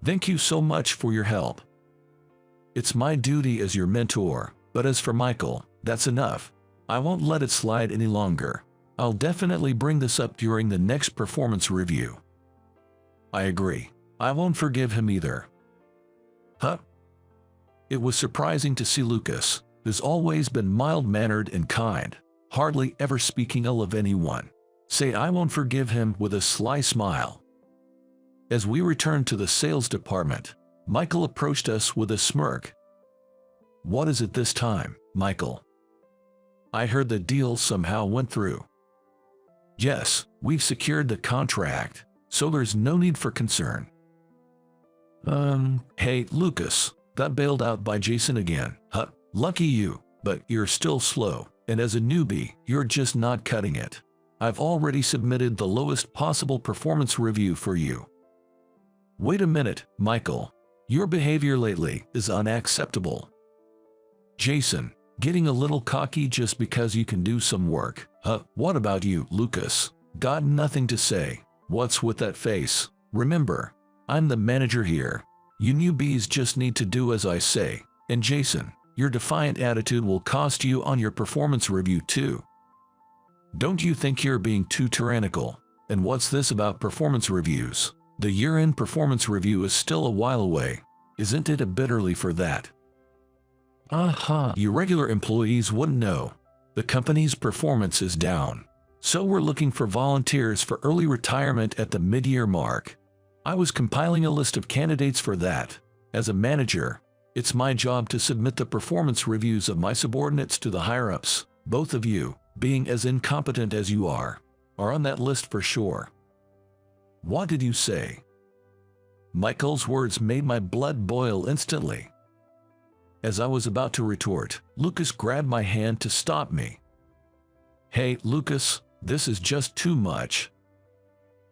"Thank you so much for your help. It's my duty as your mentor, but as for Michael, that's enough. I won't let it slide any longer. I'll definitely bring this up during the next performance review." "I agree. I won't forgive him either." "Huh?" It was surprising to see Lucas, who's always been mild-mannered and kind, hardly ever speaking ill of anyone, say "I won't forgive him" with a sly smile. As we returned to the sales department, Michael approached us with a smirk. "What is it this time, Michael? I heard the deal somehow went through." "Yes, we've secured the contract, so there's no need for concern." Hey, Lucas, got bailed out by Jason again. Huh, lucky you, but you're still slow, and as a newbie, you're just not cutting it. I've already submitted the lowest possible performance review for you." "Wait a minute, Michael. Your behavior lately is unacceptable." "Jason, getting a little cocky just because you can do some work. What about you, Lucas? Got nothing to say. What's with that face? Remember, I'm the manager here. You newbies just need to do as I say. And Jason, your defiant attitude will cost you on your performance review too. Don't you think you're being too tyrannical? And what's this about performance reviews? The year-end performance review is still a while away. Isn't it a bit early for that?" You regular employees wouldn't know. The company's performance is down. So we're looking for volunteers for early retirement at the mid-year mark. I was compiling a list of candidates for that. As a manager, it's my job to submit the performance reviews of my subordinates to the higher-ups. Both of you, being as incompetent as you are on that list for sure." "What did you say?" Michael's words made my blood boil instantly. As I was about to retort, Lucas grabbed my hand to stop me. "Hey, Lucas, this is just too much."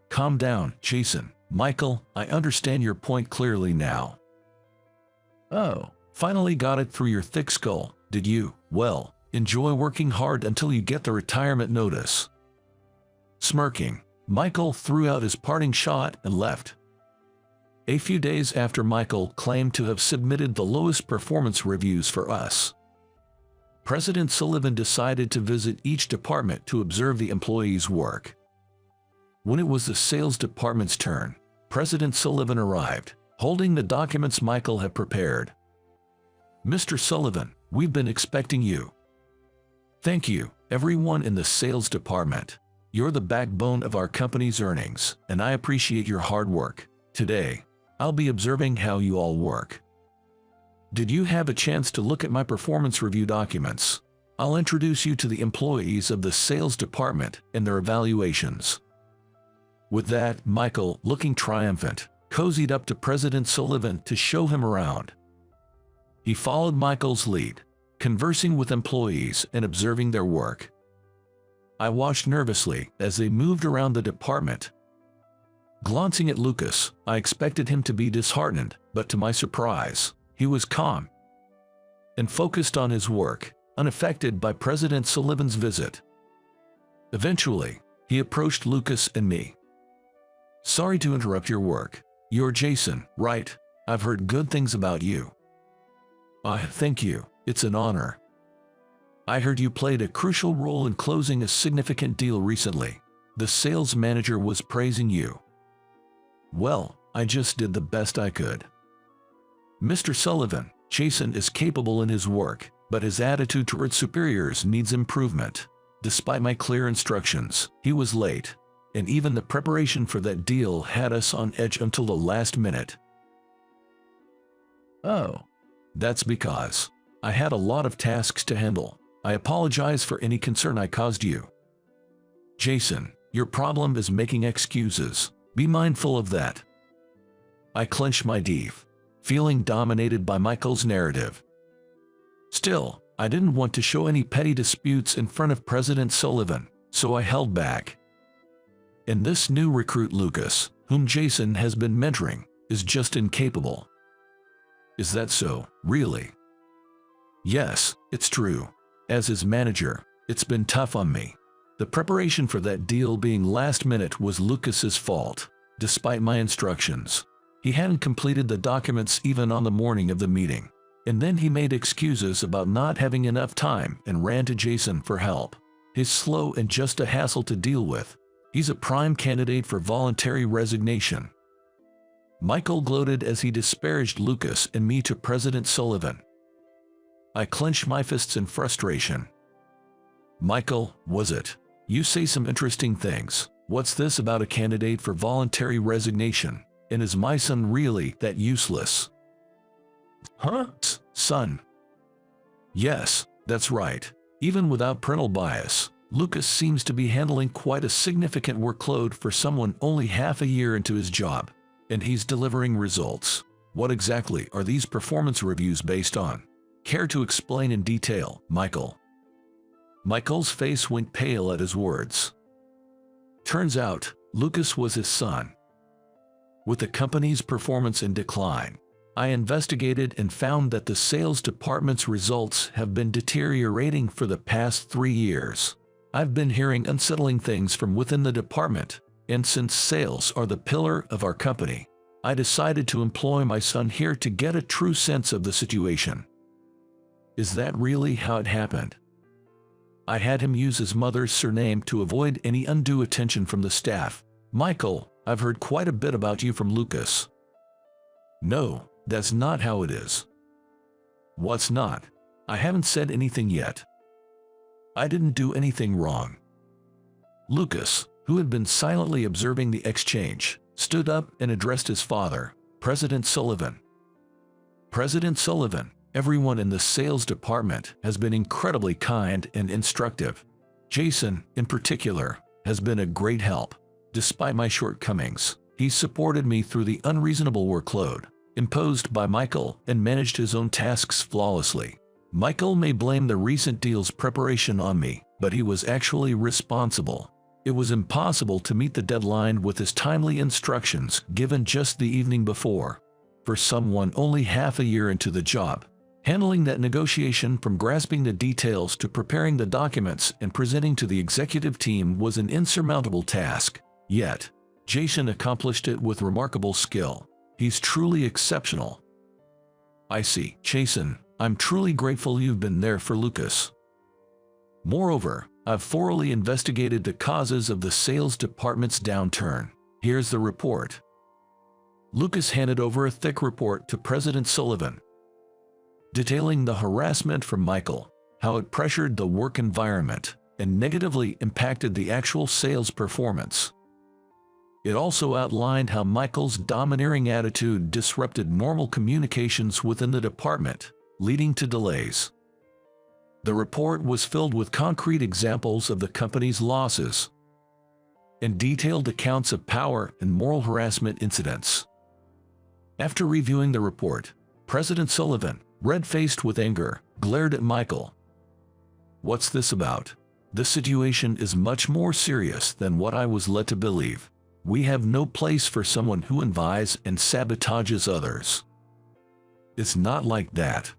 "Calm down, Jason. Michael, I understand your point clearly now." "Oh, finally got it through your thick skull, did you? Well, enjoy working hard until you get the retirement notice." Smirking, Michael threw out his parting shot and left. A few days after Michael claimed to have submitted the lowest performance reviews for us, President Sullivan decided to visit each department to observe the employees' work. When it was the sales department's turn, President Sullivan arrived, holding the documents Michael had prepared. "Mr. Sullivan, we've been expecting you." "Thank you, everyone in the sales department. You're the backbone of our company's earnings, and I appreciate your hard work. Today, I'll be observing how you all work. Did you have a chance to look at my performance review documents? I'll introduce you to the employees of the sales department and their evaluations." With that, Michael, looking triumphant, cozied up to President Sullivan to show him around. He followed Michael's lead, conversing with employees and observing their work. I watched nervously as they moved around the department. Glancing at Lucas, I expected him to be disheartened, but to my surprise, he was calm and focused on his work, unaffected by President Sullivan's visit. Eventually, he approached Lucas and me. "Sorry to interrupt your work. You're Jason, right? I've heard good things about you." Thank you. It's an honor. I heard you played a crucial role in closing a significant deal recently. The sales manager was praising you." "Well, I just did the best I could." "Mr. Sullivan, Jason is capable in his work, but his attitude toward superiors needs improvement. Despite my clear instructions, he was late, and even the preparation for that deal had us on edge until the last minute." "Oh, that's because I had a lot of tasks to handle. I apologize for any concern I caused you." "Jason, your problem is making excuses. Be mindful of that." I clenched my teeth, feeling dominated by Michael's narrative. Still, I didn't want to show any petty disputes in front of President Sullivan, so I held back. "And this new recruit Lucas, whom Jason has been mentoring, is just incapable." "Is that so, really?" "Yes, it's true. As his manager, it's been tough on me. The preparation for that deal being last minute was Lucas's fault, despite my instructions. He hadn't completed the documents even on the morning of the meeting. And then he made excuses about not having enough time and ran to Jason for help. He's slow and just a hassle to deal with. He's a prime candidate for voluntary resignation." Michael gloated as he disparaged Lucas and me to President Sullivan. I clenched my fists in frustration. "Michael, was it? You say some interesting things. What's this about a candidate for voluntary resignation? And is my son really that useless?" "Huh? Son?" "Yes, that's right. Even without parental bias, Lucas seems to be handling quite a significant workload for someone only half a year into his job. And he's delivering results. What exactly are these performance reviews based on? Care to explain in detail, Michael?" Michael's face went pale at his words. Turns out, Lucas was his son. With the company's performance in decline, I investigated and found that the sales department's results have been deteriorating for the past 3 years. I've been hearing unsettling things from within the department, and since sales are the pillar of our company, I decided to employ my son here to get a true sense of the situation. Is that really how it happened? I had him use his mother's surname to avoid any undue attention from the staff. "Michael, I've heard quite a bit about you from Lucas." "No, that's not how it is." "What's not?" "I haven't said anything yet. I didn't do anything wrong." Lucas, who had been silently observing the exchange, stood up and addressed his father, President Sullivan. "President Sullivan, everyone in the sales department has been incredibly kind and instructive. Jason, in particular, has been a great help. Despite my shortcomings, he supported me through the unreasonable workload imposed by Michael and managed his own tasks flawlessly. Michael may blame the recent deal's preparation on me, but he was actually responsible. It was impossible to meet the deadline with his timely instructions given just the evening before. For someone only half a year into the job, handling that negotiation from grasping the details to preparing the documents and presenting to the executive team was an insurmountable task. Yet, Jason accomplished it with remarkable skill. He's truly exceptional." "I see, Jason. I'm truly grateful you've been there for Lucas. Moreover, I've thoroughly investigated the causes of the sales department's downturn. Here's the report." Lucas handed over a thick report to President Sullivan, detailing the harassment from Michael, how it pressured the work environment, and negatively impacted the actual sales performance. It also outlined how Michael's domineering attitude disrupted normal communications within the department, leading to delays. The report was filled with concrete examples of the company's losses and detailed accounts of power and moral harassment incidents. After reviewing the report, President Sullivan, red-faced with anger, glared at Michael. "What's this about? The situation is much more serious than what I was led to believe. We have no place for someone who envies and sabotages others. It's not like that.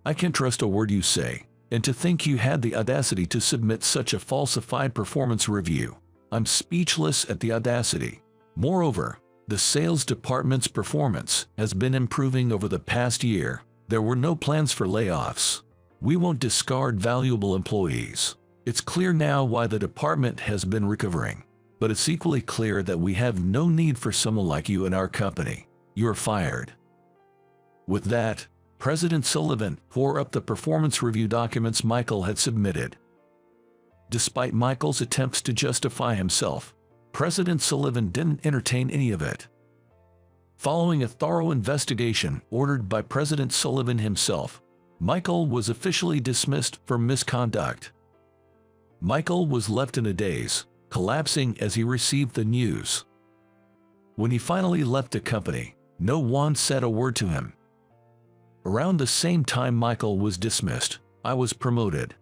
I can't trust a word you say, and to think you had the audacity to submit such a falsified performance review. I'm speechless at the audacity. Moreover, the sales department's performance has been improving over the past year. There were no plans for layoffs. We won't discard valuable employees. It's clear now why the department has been recovering. But it's equally clear that we have no need for someone like you in our company. You're fired." With that, President Sullivan tore up the performance review documents Michael had submitted. Despite Michael's attempts to justify himself, President Sullivan didn't entertain any of it. Following a thorough investigation ordered by President Sullivan himself, Michael was officially dismissed for misconduct. Michael was left in a daze, collapsing as he received the news. When he finally left the company, no one said a word to him. Around the same time Michael was dismissed, I was promoted.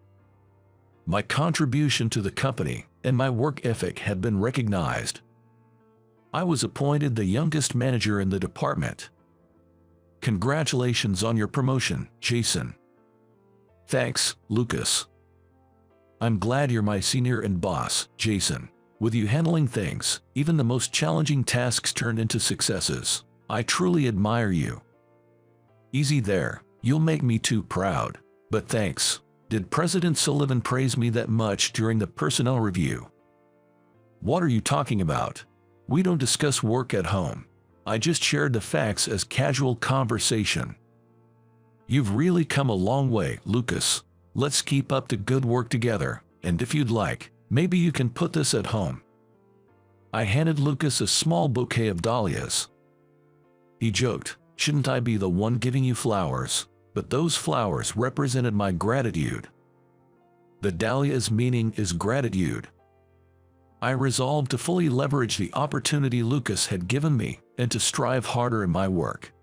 My contribution to the company and my work ethic had been recognized. I was appointed the youngest manager in the department. Congratulations on your promotion, Jason. Thanks, Lucas. I'm glad you're my senior and boss, Jason. With you handling things, even the most challenging tasks turned into successes. I truly admire you. Easy there, you'll make me too proud. But thanks. Did President Sullivan praise me that much during the personnel review? What are you talking about? We don't discuss work at home. I just shared the facts as casual conversation. You've really come a long way, Lucas. Let's keep up the good work together, and if you'd like, maybe you can put this at home. I handed Lucas a small bouquet of dahlias. He joked, shouldn't I be the one giving you flowers? But those flowers represented my gratitude. The dahlia's meaning is gratitude. I resolved to fully leverage the opportunity Lucas had given me and to strive harder in my work.